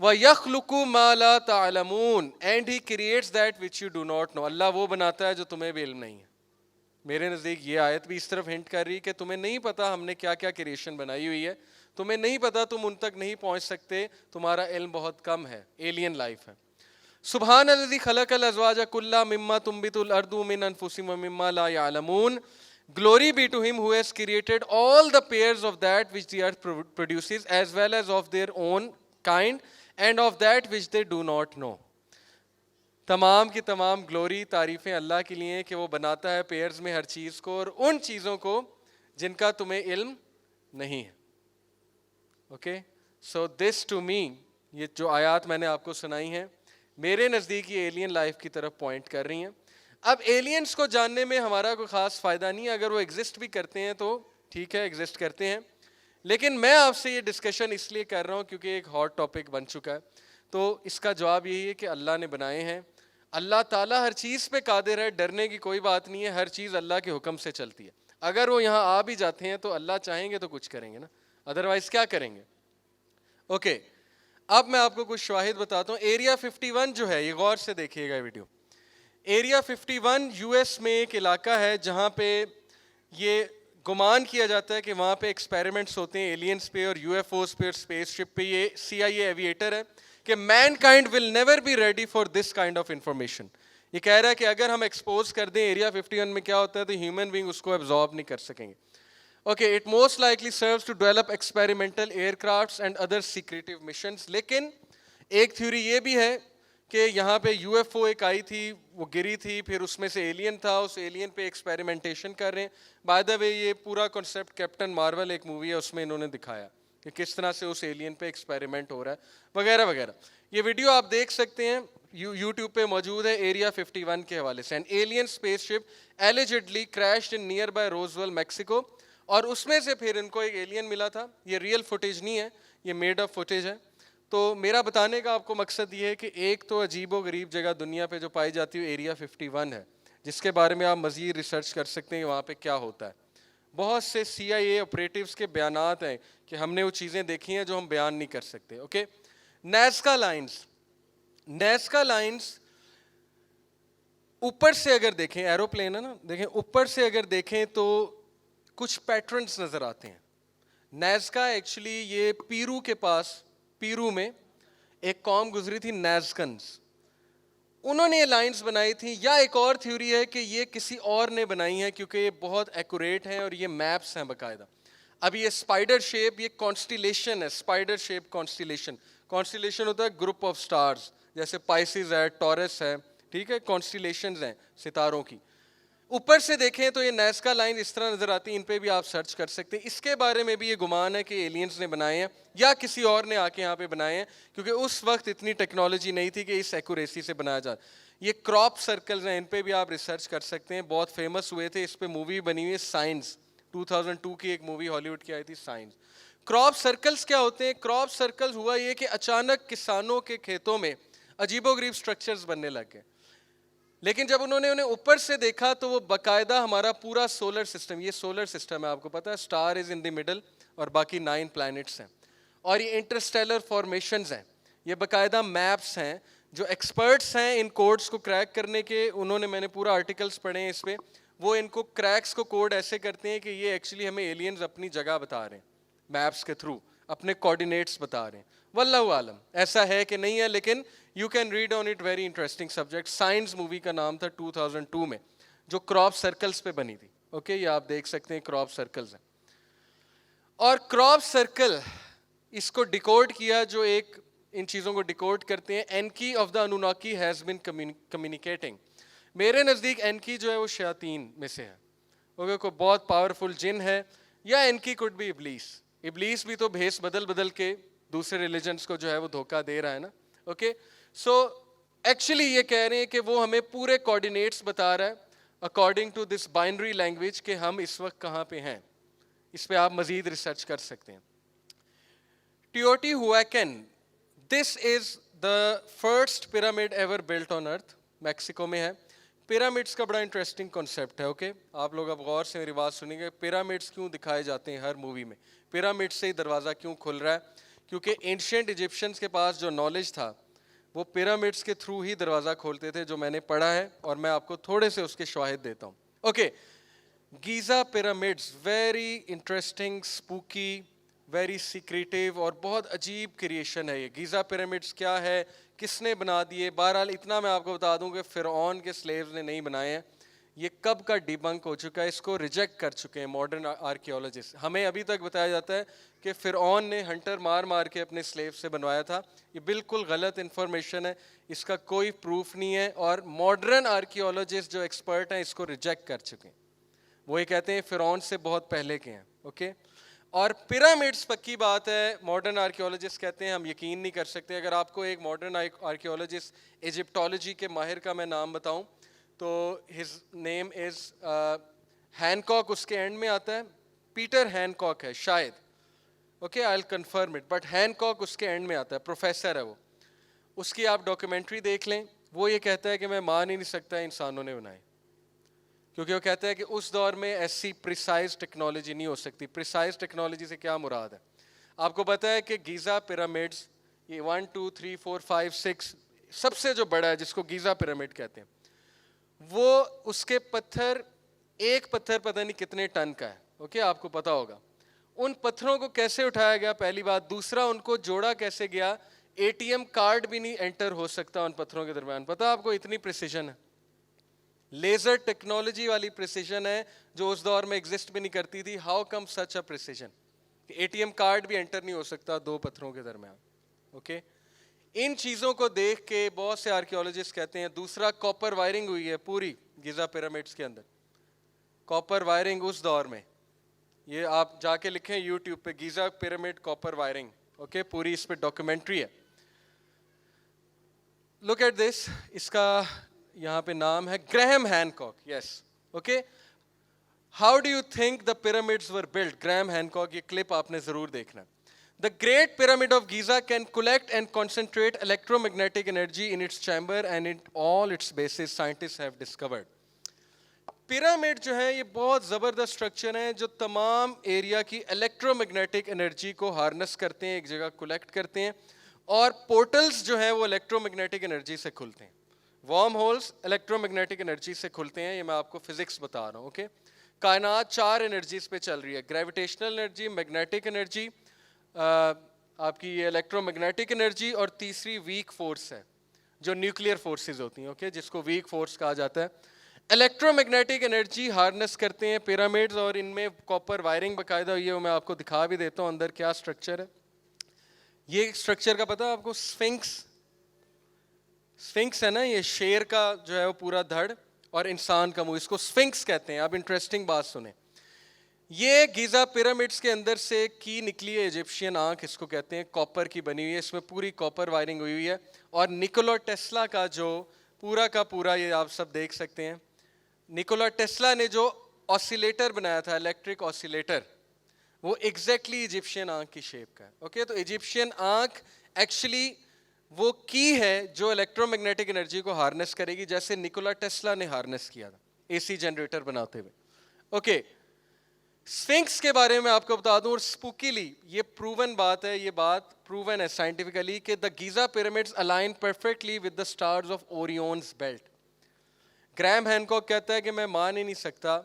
وَيَخْلُقُ مَا لَا تَعْلَمُونَ and he creates that which you do not know. Allah وہ بناتا ہے جو تمہیں بھی علم نہیں ہے. میرے نزدیک یہ آیت بھی اس طرف ہنٹ کر رہی کہ تمہیں نہیں پتا ہم نے کیا کیا کریشن بنائی ہوئی ہے, تمہیں نہیں پتا, تم ان تک نہیں پہنچ سکتے, تمہارا علم بہت کم ہے, ایلین لائف ہے. سبحان الذی خلق الازواج کلھا مما تنبت الارض من انفسہم ومما لا یعلمون. Glory be to him who has created all the pairs of that which the earth produces as well as of their own kind and of that which they do not know. تمام کی تمام glory تعریفیں اللہ کے لیے کہ وہ بناتا ہے پیئرز میں ہر چیز کو اور ان چیزوں کو جن کا تمہیں علم نہیں ہے. Okay, so this to me, یہ جو آیات میں نے آپ کو سنائی ہیں میرے نزدیک یہ ایلین لائف کی طرف پوائنٹ کر رہی ہیں. اب ایلینز کو جاننے میں ہمارا کوئی خاص فائدہ نہیں ہے, اگر وہ ایگزسٹ بھی کرتے ہیں تو ٹھیک ہے, ایگزسٹ کرتے ہیں, لیکن میں آپ سے یہ ڈسکشن اس لیے کر رہا ہوں کیونکہ ایک ہاٹ ٹاپک بن چکا ہے. تو اس کا جواب یہی ہے کہ اللہ نے بنائے ہیں, اللہ تعالیٰ ہر چیز پہ قادر ہے, ڈرنے کی کوئی بات نہیں ہے, ہر چیز اللہ کے حکم سے چلتی ہے. اگر وہ یہاں آ بھی جاتے ہیں تو اللہ چاہیں گے تو کچھ کریں گے نا, ادروائز کیا کریں گے. اوکے, اب میں آپ کو کچھ شواہد بتاتا ہوں. ایریا 51 جو ہے, یہ غور سے دیکھیے گا ویڈیو. ایریا 51 یو ایس میں ایک علاقہ ہے جہاں پہ یہ گمان کیا جاتا ہے کہ وہاں پہ ایکسپیریمنٹس ہوتے ہیں ایلینز پہ اور یو ایف اوز پہ اور اسپیس شپ پہ. یہ سی آئی اے ایویٹر ہے کہ mankind will never be ready for this kind of information. یہ کہہ رہا ہے کہ اگر ہم ایکسپوز کر دیں ایریا 51 میں کیا ہوتا ہے تو ہیومن بینگ اس کو ایبزارب نہیں کر سکیں گے. Okay, it most likely serves to develop experimental year crafts and other secretive missions. لیکن ایک تھیوری یہ بھی ہے کہ یہاں پہ یو ایف او ایک آئی تھی, وہ گری تھی, پھر اس میں سے ایلین تھا, اس ایلین پہ ایکسپیریمنٹیشن کر رہے ہیں. بائی دا وے یہ پورا کنسیپٹ کیپٹن مارول ایک مووی ہے, اس میں انہوں نے دکھایا کہ کس طرح سے اس ایلین پہ ایکسپیریمنٹ ہو رہا ہے وغیرہ وغیرہ. یہ ویڈیو آپ دیکھ سکتے ہیں, یوٹیوب پہ موجود ہے, ایریا 51 کے حوالے سے. An alien space ship allegedly crashed in nearby Roswell Mexico, اور اس میں سے پھر ان کو ایک ایلین ملا تھا. یہ ریئل فوٹیج نہیں ہے, یہ میڈ اپ فوٹیج ہے. تو میرا بتانے کا آپ کو مقصد یہ ہے کہ ایک تو عجیب و غریب جگہ دنیا پہ جو پائی جاتی ہے ایریا 51 ہے, جس کے بارے میں آپ مزید ریسرچ کر سکتے ہیں کہ وہاں پہ کیا ہوتا ہے. بہت سے سی آئی اے آپریٹیوز کے بیانات ہیں کہ ہم نے وہ چیزیں دیکھی ہیں جو ہم بیان نہیں کر سکتے. اوکے, نیزکا لائنز, نیزکا لائنز اوپر سے اگر دیکھیں, ایروپلین ہے نا, دیکھیں اوپر سے اگر دیکھیں تو کچھ پیٹرنز نظر آتے ہیں. نیزکا ایکچولی یہ پیرو کے پاس, پیرو میں ایک قوم گزری تھی نیزکنز, انہوں نے یہ لائنز بنائی تھی. یا ایک اور تھیوری ہے کہ یہ کسی اور نے بنائی ہیں کیونکہ یہ بہت ایکوریٹ ہیں اور یہ میپس ہیں باقاعدہ. اب یہ اسپائڈر شیپ, یہ کانسٹیلیشن ہے, اسپائڈر شیپ کانسٹیلیشن. کانسٹیلیشن ہوتا ہے گروپ آف سٹارز, جیسے پائسز ہے, ٹورس ہے, ٹھیک ہے, کانسٹیلیشنز ہیں ستاروں کی. اوپر سے دیکھیں تو یہ نیزکا لائن اس طرح نظر آتی ہیں, ان پہ بھی آپ سرچ کر سکتے ہیں. اس کے بارے میں بھی یہ گمان ہے کہ ایلینز نے بنائے ہیں یا کسی اور نے آ کے یہاں پہ بنائے ہیں, کیونکہ اس وقت اتنی ٹیکنالوجی نہیں تھی کہ اس ایکوریسی سے بنایا جائے. یہ کراپ سرکلز ہیں, ان پہ بھی آپ ریسرچ کر سکتے ہیں, بہت فیمس ہوئے تھے. اس پہ مووی بنی ہوئی ہے سائنس, 2002 کی ایک مووی ہالی ووڈ کی آئی تھی سائنس. کراپ سرکلز کیا ہوتے ہیں؟ کراپ سرکلز ہوا یہ کہ اچانک کسانوں کے کھیتوں میں عجیب و غریب سٹرکچرز بننے لگ گئے, لیکن جب انہوں نے انہیں اوپر سے دیکھا تو وہ باقاعدہ ہمارا پورا سولر سسٹم, یہ سولر سسٹم ہے آپ کو پتا ہے, star is in the middle اور باقی 9 پلانٹس ہیں, اور یہ انٹرسٹیلر فارمیشنز ہیں, یہ باقاعدہ میپس ہیں. جو ایکسپرٹس ہیں ان کوڈز کو کریک کرنے کے, انہوں نے, میں نے پورا آرٹیکلس پڑھے ہیں اس پہ, وہ ان کو کریکس کو کوڈ ایسے کرتے ہیں کہ یہ ایکچولی ہمیں ایلینز اپنی جگہ بتا رہے ہیں, میپس کے تھرو اپنے کوآرڈینیٹس بتا رہے ہیں. واللہ عالم ایسا ہے کہ نہیں ہے, لیکن you can read on it, very interesting subject. Science movie کا نام تھا 2002 میں, جو کراپ سرکلز پہ بنی تھی. اوکے, یہ آپ دیکھ سکتے ہیں کراپ سرکلز ہیں. اور کراپ سرکل اس کو ڈیکوڈ کیا, جو ایک ان چیزوں کو ڈیکوڈ کرتے ہیں. Enki of the Anunnaki has been communicating. میرے نزدیک اینکی جو ہے وہ شیاطین میں سے ہے, اوکے, کوئی بہت پاورفل جن ہے, یا اینکی کوڈ بھی ابلیس. ابلیس بھی تو بھیس بدل بدل کے دوسرے ریلیجنس کو جو ہے وہ دھوکہ دے رہا ہے نا. اوکے, سو ایکچولی یہ کہہ رہے ہیں کہ وہ ہمیں پورے کوآرڈینیٹس بتا رہا ہے according to this binary language کہ ہم اس وقت کہاں پہ ہیں. اس پہ آپ مزید ریسرچ کر سکتے ہیں. Teotihuacan, this is the first pyramid ever built on earth, Mexico میں ہے. پیرامڈس کا بڑا انٹرسٹنگ کنسیپٹ ہے. اوکے, آپ لوگ اب غور سے میری بات سنیں گے. پیرامڈس کیوں دکھائے جاتے ہیں ہر مووی میں, پیرامڈ سے ہی دروازہ کیوں کھل رہا ہے؟ کیونکہ اینشینٹ ایجپشنس کے پاس جو نالج تھا وہ پیرامڈس کے تھرو ہی دروازہ کھولتے تھے, جو میں نے پڑھا ہے, اور میں آپ کو تھوڑے سے اس کے شواہد دیتا ہوں. Okay, Giza pyramids very interesting, spooky, very secretive اور بہت عجیب کریشن ہے یہ. گیزا پیرامڈس کیا ہے, کس نے بنا دیے؟ بہرحال اتنا میں آپ کو بتا دوں کہ فرعون کے سلیوز نے نہیں بنائے ہیں. یہ کب کا ڈیبنک ہو چکا ہے, اس کو ریجیکٹ کر چکے ہیں ماڈرن آرکیولوجسٹ. ہمیں ابھی تک بتایا جاتا ہے کہ فرعون نے ہنٹر مار مار کے اپنے سلیو سے بنوایا تھا. یہ بالکل غلط انفارمیشن ہے, اس کا کوئی پروف نہیں ہے, اور ماڈرن آرکیولوجسٹ جو ایکسپرٹ ہیں اس کو ریجیکٹ کر چکے ہیں. وہ یہ کہتے ہیں فرعون سے بہت پہلے کے ہیں. اوکے, اور پیرامڈس پکی بات ہے, ماڈرن آرکیولوجسٹ کہتے ہیں ہم یقین نہیں کر سکتے. اگر آپ کو ایک ماڈرن آرکیولوجسٹ ایجپٹولوجی کے ماہر کا میں نام بتاؤں تو ہز نیم از ہینکاک, اس کے اینڈ میں آتا ہے, پیٹر ہینکاک ہے شاید. Okay, I will confirm it, but Hancock اس کے اینڈ میں آتا ہے, پروفیسر ہے وہ. اس کی آپ ڈاکیومنٹری دیکھ لیں, وہ یہ کہتا ہے کہ میں مان ہی نہیں سکتا انسانوں نے بنائے, کیونکہ وہ کہتا ہے کہ اس دور میں ایسی پریسائز ٹیکنالوجی نہیں ہو سکتی. پریسائز ٹیکنالوجی سے کیا مراد ہے؟ آپ کو پتا ہے کہ گیزا پیرامڈس یہ 1 2 3 4 5 6 سب سے جو بڑا ہے جس کو گیزا پیرامڈ کہتے ہیں, وہ اس کے پتھر, ایک پتھر پتہ نہیں کتنے ٹن کا ہے. اوکے, آپ کو پتا ہوگا ان پتھروں کو کیسے اٹھایا گیا, پہلی بات. دوسرا, ان کو جوڑا کیسے گیا؟ اے ٹی ایم کارڈ بھی نہیں انٹر ہو سکتا ان پتھروں کے درمیان. پتا آپ کو اتنی پریسیجن ہے, لیزر ٹیکنالوجی والی پریسیجن ہے جو اس دور میں ایگزسٹ بھی نہیں کرتی تھی. How come such a precision کہ اے ٹی ایم کارڈ بھی انٹر نہیں ہو سکتا دو پتھروں کے درمیان. اوکے, ان چیزوں کو دیکھ کے بہت سے آرکیولوجسٹ کہتے ہیں. دوسرا, کاپر وائرنگ ہوئی ہے پوری گیزا پیرامڈس کے اندر. کاپر وائرنگ اس دور میں, یہ آپ جا کے لکھیں یوٹیوب پہ گیزا پیرامڈ کاپر وائرنگ. اوکے, پوری اس پہ ڈاکیومنٹری ہے. لک ایٹ دس, اس کا یہاں پہ نام ہے Graham Hancock. Yes, okay. How do you think the pyramids were built? Graham Hancock, یہ کلپ آپ نے ضرور دیکھنا. The Great Pyramid of Giza can collect and concentrate electromagnetic energy in its chamber and in all its bases, scientists have discovered. Pyramid جو ہے یہ بہت زبردست اسٹرکچر ہیں جو تمام ایریا کی الیکٹرو میگنیٹک انرجی کو ہارنس کرتے ہیں, ایک جگہ کلیکٹ کرتے ہیں, اور پورٹلز جو ہیں وہ الیکٹرو میگنیٹک انرجی سے کھلتے ہیں. Warm holes electro magnetic energy سے کھلتے ہیں. یہ میں آپ کو فزکس بتا رہا ہوں. اوکے, کائنات 4 انرجیز پہ چل رہی ہے, گریویٹیشنل انرجی, میگنیٹک انرجی, آپ کی یہ الیکٹرو میگنیٹک انرجی, اور تیسری ویک فورس ہے جو نیوکلیئر فورسز ہوتی ہیں. اوکے, جس کو ویک فورس کہا جاتا ہے. الیکٹرو میگنیٹک انرجی ہارنس کرتے ہیں پیرامڈز, اور ان میں کاپر وائرنگ باقاعدہ ہوئی ہے. وہ میں آپ کو دکھا بھی دیتا ہوں اندر کیا اسٹرکچر ہے. یہ اسٹرکچر کا پتہ ہے آپ کو؟ اسفنکس ہے نا, یہ شیر کا جو ہے وہ پورا دھڑ اور انسان کا منہ, اس کو اسفنکس کہتے ہیں. اب انٹرسٹنگ بات سنیں, یہ گیزا پیرامڈس کے اندر سے کی نکلی ہے ایجپشین آنکھ, اس کو کہتے ہیں, کاپر کی بنی ہوئی ہے. اس میں پوری کاپر وائرنگ ہوئی ہوئی ہے. اور نکولا ٹیسلا کا جو پورا کا پورا, یہ آپ سب دیکھ سکتے ہیں, نکولا ٹیسلا نے جو آسیلیٹر بنایا تھا, الیکٹرک آسیلیٹر, وہ ایگزیکٹلی ایجپشین آنکھ کی شیپ کا ہے. اوکے, تو ایجپشین آنکھ ایکچولی وہ کی ہے جو الیکٹرو میگنیٹک انرجی کو ہارنس کرے گی, جیسے نکولا ٹیسلا نے ہارنس کیا تھا اے سی جنریٹر بناتے ہوئے. اوکے, اسفنکس کے بارے میں آپ کو بتا دوں, اور اسپوکیلی یہ پروون بات ہے, یہ بات پروون ہے سائنٹیفکلی, کہ the Giza pyramids align perfectly with the stars of Orion's belt. Graham Hancock کہتا ہے کہ میں مان ہی نہیں سکتا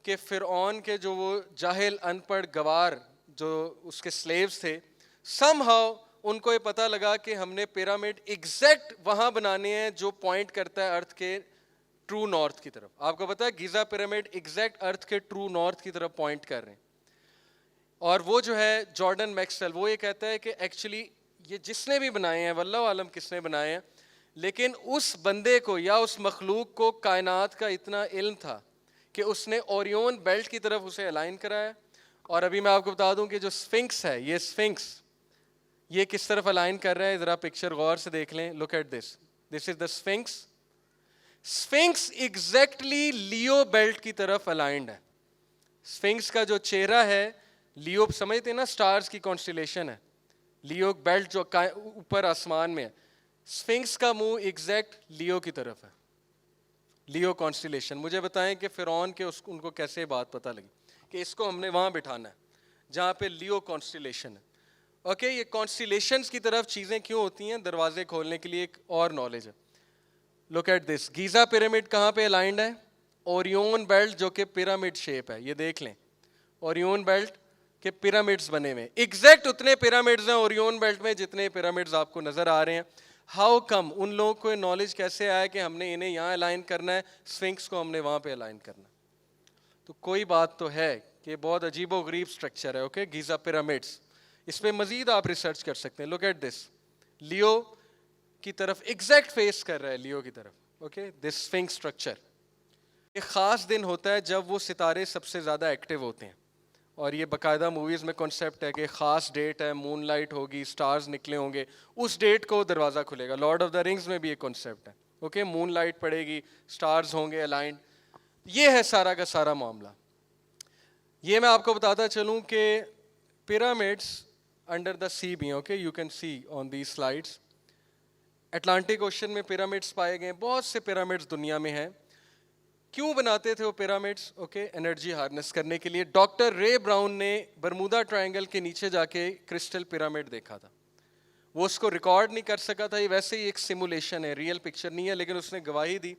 کہ فرعون کے جو وہ جاہل ان پڑھ گوار جو اس کے سلیوز تھے, سم ہاؤ ان کو یہ پتہ لگا کہ ہم نے پیرامڈ ایگزیکٹ وہاں بنانے ہیں جو پوائنٹ کرتا ہے ارتھ کے ٹرو نارتھ کی طرف. آپ کو پتا ہے گیزا پیرامڈ ایگزیکٹ ارتھ کے ٹرو نارتھ کی طرف پوائنٹ کر رہے ہیں. اور وہ جو ہے جارڈن میکسویل, وہ یہ کہتا ہے کہ ایکچولی یہ جس نے بھی بنائے ہیں, واللہ عالم کس نے بنائے ہیں, لیکن اس بندے کو یا اس مخلوق کو کائنات کا اتنا علم تھا کہ اس نے اوریون بیلٹ کی طرف اسے الائن کرایا. اور ابھی میں آپ کو بتا دوں کہ جو اسفنکس ہے, یہ اسفنکس یہ کس طرف الائن کر رہا ہے, ذرا پکچر غور سے دیکھ لیں. Look at this, this is the sphinx. Sphinx exactly Leo belt کی طرف الائنڈ ہے. اسفنکس کا جو چہرہ ہے, لیو سمجھتے ہیں نا اسٹارز کی کانسٹیلیشن ہے, لیو بیلٹ جو اوپر آسمان میں ہے, اسفنکس کا منہ ایگزیکٹ لیو کی طرف ہے, لیو کانسٹیلیشن. مجھے بتائیں کہ فرعون کے ان کو کیسے بات پتہ لگی کہ اس کو ہم نے وہاں بٹھانا ہے جہاں پہ لیو کانسٹیلیشن ہے. اوکے یہ کانسٹیلیشنز کی طرف چیزیں کیوں ہوتی ہیں, دروازے کھولنے کے لیے ایک اور نالج ہے. لک ایٹ دس, گیزا پیرامڈ کہاں پہ الائنڈ ہے؟ اوریون بیلٹ جو کہ پیرامڈ شیپ ہے, یہ دیکھ لیں اوریون بیلٹ کے پیرامڈز بنے ہوئے, ایگزیکٹ اتنے پیرامڈز ہیں اوریون بیلٹ میں جتنے پیرامڈز آپ کو نظر آ رہے ہیں. ہاؤ کم, ان لوگوں کو نالج کیسے آیا کہ ہم نے انہیں یہاں الائن کرنا ہے, اسفنکس کو ہم نے وہاں پہ الائن کرنا ہے؟ تو کوئی بات تو ہے کہ بہت عجیب و غریب اسٹرکچر ہے. اوکے گیزا پیرامڈس, اس پہ مزید آپ ریسرچ کر سکتے ہیں. لک ایٹ دس, لیو کی طرف ایگزیکٹ فیس کر رہا ہے, لیو کی طرف. Okay this sphinx structure. ایک خاص دن ہوتا ہے جب وہ ستارے سب سے زیادہ ایکٹیو ہوتے ہیں, اور یہ باقاعدہ موویز میں کنسیپٹ ہے کہ خاص ڈیٹ ہے, مون لائٹ ہوگی, سٹارز نکلے ہوں گے, اس ڈیٹ کو دروازہ کھلے گا. لارڈ آف دا رنگز میں بھی ایک کنسیپٹ ہے. اوکے مون لائٹ پڑے گی, سٹارز ہوں گے الائنڈ, یہ ہے سارا کا سارا معاملہ. یہ میں آپ کو بتاتا چلوں کہ پیرامڈس انڈر دا سی بھی ہیں. Okay you can C on these slides, Atlantic ocean میں پیرامڈس پائے گئے, بہت سے پیرامڈس دنیا میں ہیں. کیوں بناتے تھے وہ پیرامڈس؟ اوکے انرجی ہارنس کرنے کے لیے. ڈاکٹر رے براؤن نے برمودا ٹرائنگل کے نیچے جا کے کرسٹل پیرامڈ دیکھا تھا. وہ اس کو ریکارڈ نہیں کر سکا تھا, یہ ویسے ہی ایک سیمولیشن ہے, ریئل پکچر نہیں ہے, لیکن اس نے گواہی دی.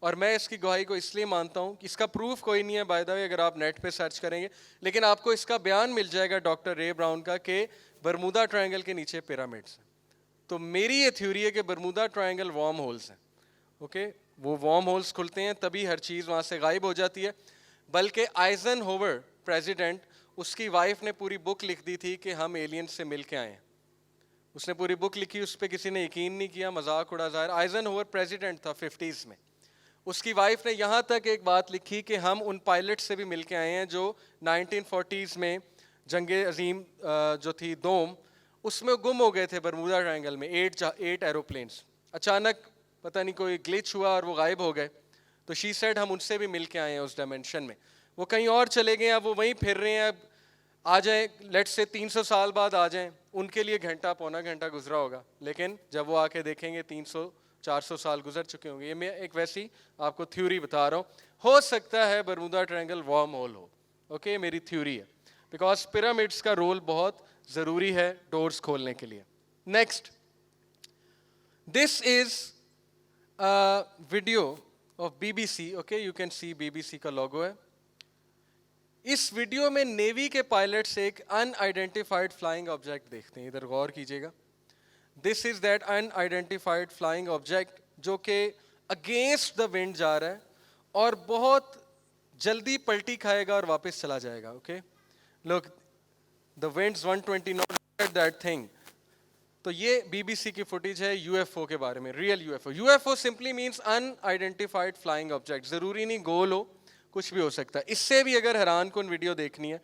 اور میں اس کی گواہی کو اس لیے مانتا ہوں کہ اس کا پروف کوئی نہیں ہے بائی دا وے, اگر آپ نیٹ پہ سرچ کریں گے, لیکن آپ کو اس کا بیان مل جائے گا ڈاکٹر رے براؤن کا کہ برمودا ٹرائنگل کے نیچے پیرامڈس ہیں. تو میری یہ تھیوری ہے کہ برمودا ٹرائنگل وارم ہولز ہیں. اوکے وہ وارم ہولز کھلتے ہیں تبھی ہر چیز وہاں سے غائب ہو جاتی ہے. بلکہ آئزن ہوور پریزیڈنٹ, اس کی وائف نے پوری بک لکھ دی تھی کہ ہم ایلین سے مل کے آئے ہیں. اس نے پوری بک لکھی, اس پہ کسی نے یقین نہیں کیا, مذاق اڑا ظاہر. آئزن ہوور پریزیڈنٹ تھا 50s میں. اس کی وائف نے یہاں تک ایک بات لکھی کہ ہم ان پائلٹ سے بھی مل کے آئے ہیں جو 1940s میں جنگ عظیم جو تھی دوم, اس میں گم ہو گئے تھے برمودا ٹرائنگل میں 8 ایروپلینس. اچانک پتہ نہیں کوئی گلچ ہوا اور وہ غائب ہو گئے. تو شی سیڈ ہم ان سے بھی مل کے آئے ہیں اس ڈائمینشن میں. وہ کہیں اور چلے گئے, اب وہ وہیں پھر رہے ہیں, اب آ جائیں لیٹ سے 300 سال بعد آ جائیں, ان کے لیے گھنٹہ پونا گھنٹہ گزرا ہوگا, لیکن جب وہ آ کے دیکھیں گے 300-400 سال گزر چکے ہوں گے. یہ میں ایک ویسی آپ کو تھیوری بتا رہا ہوں. ہو سکتا ہے برمودا ٹرائنگل وارم ہول ہو. اوکے میری تھیوری ہے, بیکاز پیرامڈس کا رول بہت ضروری ہے ڈورز کھولنے کے لیے. Next, this is video of B B C. Okay you can C B B C کا لوگو ہے. اس ویڈیو میں نیوی کے پائلٹس ایک ان آئیڈینٹیفائڈ فلائنگ آبجیکٹ دیکھتے ہیں, ادھر غور کیجیے گا. This is that unidentified flying object جو کہ اگینسٹ دا ونڈ جا رہا ہے اور بہت جلدی پلٹی کھائے گا اور واپس چلا جائے گا. Okay look the winds 120 knot at that thing. تو یہ بی بی سی کی فوٹیج ہے یو ایف او کے بارے میں, real you F O. You F O simply means in identified flying object, ضروری نہیں گول ہو, کچھ بھی ہو سکتا ہے. اس سے بھی اگر حیران کن ویڈیو دیکھنی ہے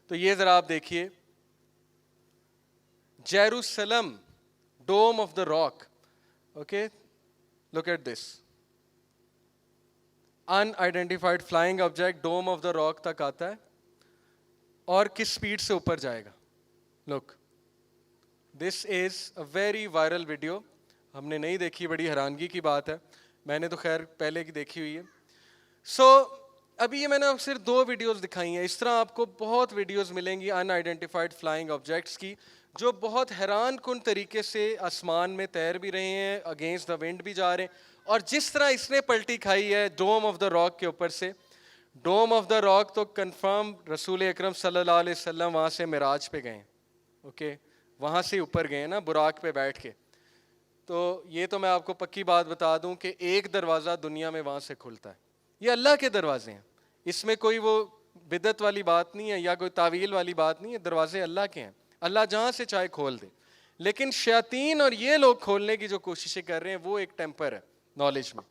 تو یہ ذرا آپ دیکھیے, Jerusalem doom of the rock. Okay look at this, in identified flying object doom of the rock تک آتا ہے اور کس سپیڈ سے اوپر جائے گا. لک دس is a very viral video, ہم نے نہیں دیکھی, بڑی حیرانگی کی بات ہے, میں نے تو خیر پہلے کی دیکھی ہوئی ہے. سو ابھی یہ میں نے صرف 2 ویڈیوز دکھائی ہیں, اس طرح آپ کو بہت ویڈیوز ملیں گی ان آئیڈینٹیفائڈ فلائنگ آبجیکٹس کی جو بہت حیران کن طریقے سے آسمان میں تیر بھی رہے ہیں, اگینسٹ دا ونڈ بھی جا رہے ہیں. اور جس طرح اس نے پلٹی کھائی ہے ڈوم آف دا راک کے اوپر سے, ڈوم آف دا راک تو کنفرم رسول اکرم صلی اللہ علیہ وسلم وہاں سے معراج پہ گئے. اوکے وہاں سے اوپر گئے نا براق پہ بیٹھ کے. تو یہ تو میں آپ کو پکی بات بتا دوں کہ ایک دروازہ دنیا میں وہاں سے کھلتا ہے, یہ اللہ کے دروازے ہیں, اس میں کوئی وہ بدعت والی بات نہیں ہے یا کوئی تعویل والی بات نہیں ہے, دروازے اللہ کے ہیں, اللہ جہاں سے چاہے کھول دے. لیکن شیاطین اور یہ لوگ کھولنے کی جو کوششیں کر رہے ہیں وہ ایک ٹیمپر ہے نالج میں.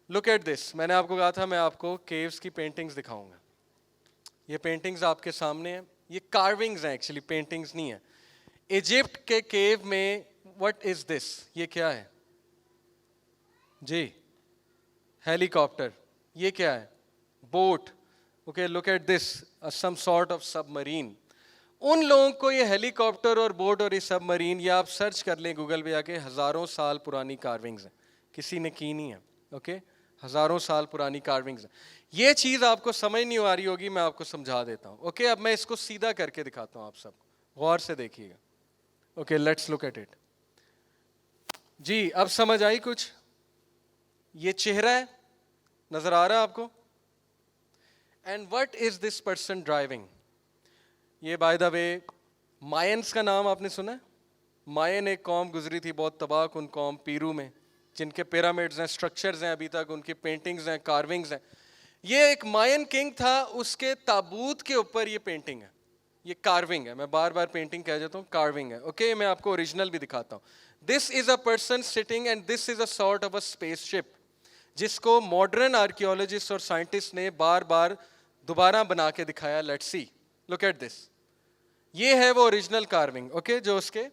لک ایٹ دس, میں نے آپ کو کہا تھا میں آپ کو کیوز کی پینٹنگز دکھاؤں گا. یہ پینٹنگز آپ کے سامنے ہیں, یہ کارونگز ہیں ایکچولی, پینٹنگز نہیں ہیں. ایجپٹ کے کیو میں وٹ از دس, یہ کیا ہے جی؟ ہیلی کاپٹر. یہ کیا ہے؟ Boat. Okay look at this, some sort of submarine. ان لوگوں کو یہ ہیلی کاپٹر اور بوٹ اور یہ سب مرین, یہ آپ سرچ کر لیں گوگل پہ آ کے, ہزاروں سال پرانی کارونگز ہیں, کسی نے کی نہیں ہے. اوکے ہزاروں سال پرانی کارونگز ہیں. یہ چیز آپ کو سمجھ نہیں آ رہی ہوگی, میں آپ کو سمجھا دیتا ہوں. اوکے اب میں اس کو سیدھا کر کے دکھاتا ہوں آپ سب کو. غور سے دیکھیے گا. Okay let's look at it. جی اب سمجھ آئی کچھ؟ یہ چہرہ ہے, نظر آ رہا ہے آپ کو؟ And what is this person driving? یہ بائی دا وے مائنس کا نام آپ نے سنا ہے؟ مائن ایک قوم گزری تھی, بہت تباہ کن قوم, پیرو میں, جن کے پیرامڈز ہیں, اسٹرکچرز ہیں, ابھی تک ان کی پینٹنگز ہیں, کارونگز ہیں. یہ ایک مائن کنگ تھا, اس کے تابوت کے اوپر یہ پینٹنگ ہے, یہ کارونگ ہے. میں بار بار پینٹنگ کہہ جاتا ہوں, کارونگ ہے. اوکے میں آپ کو اوریجنل بھی دکھاتا ہوں. This is a person sitting and this is a sort of a space ship, جس کو ماڈرن آرکیولوجسٹ اور سائنٹسٹ نے بار بار دوبارہ بنا کے دکھایا. Let's see, look at this. یہ ہے وہ اوریجنل کارونگ, اوکے, جو اس کے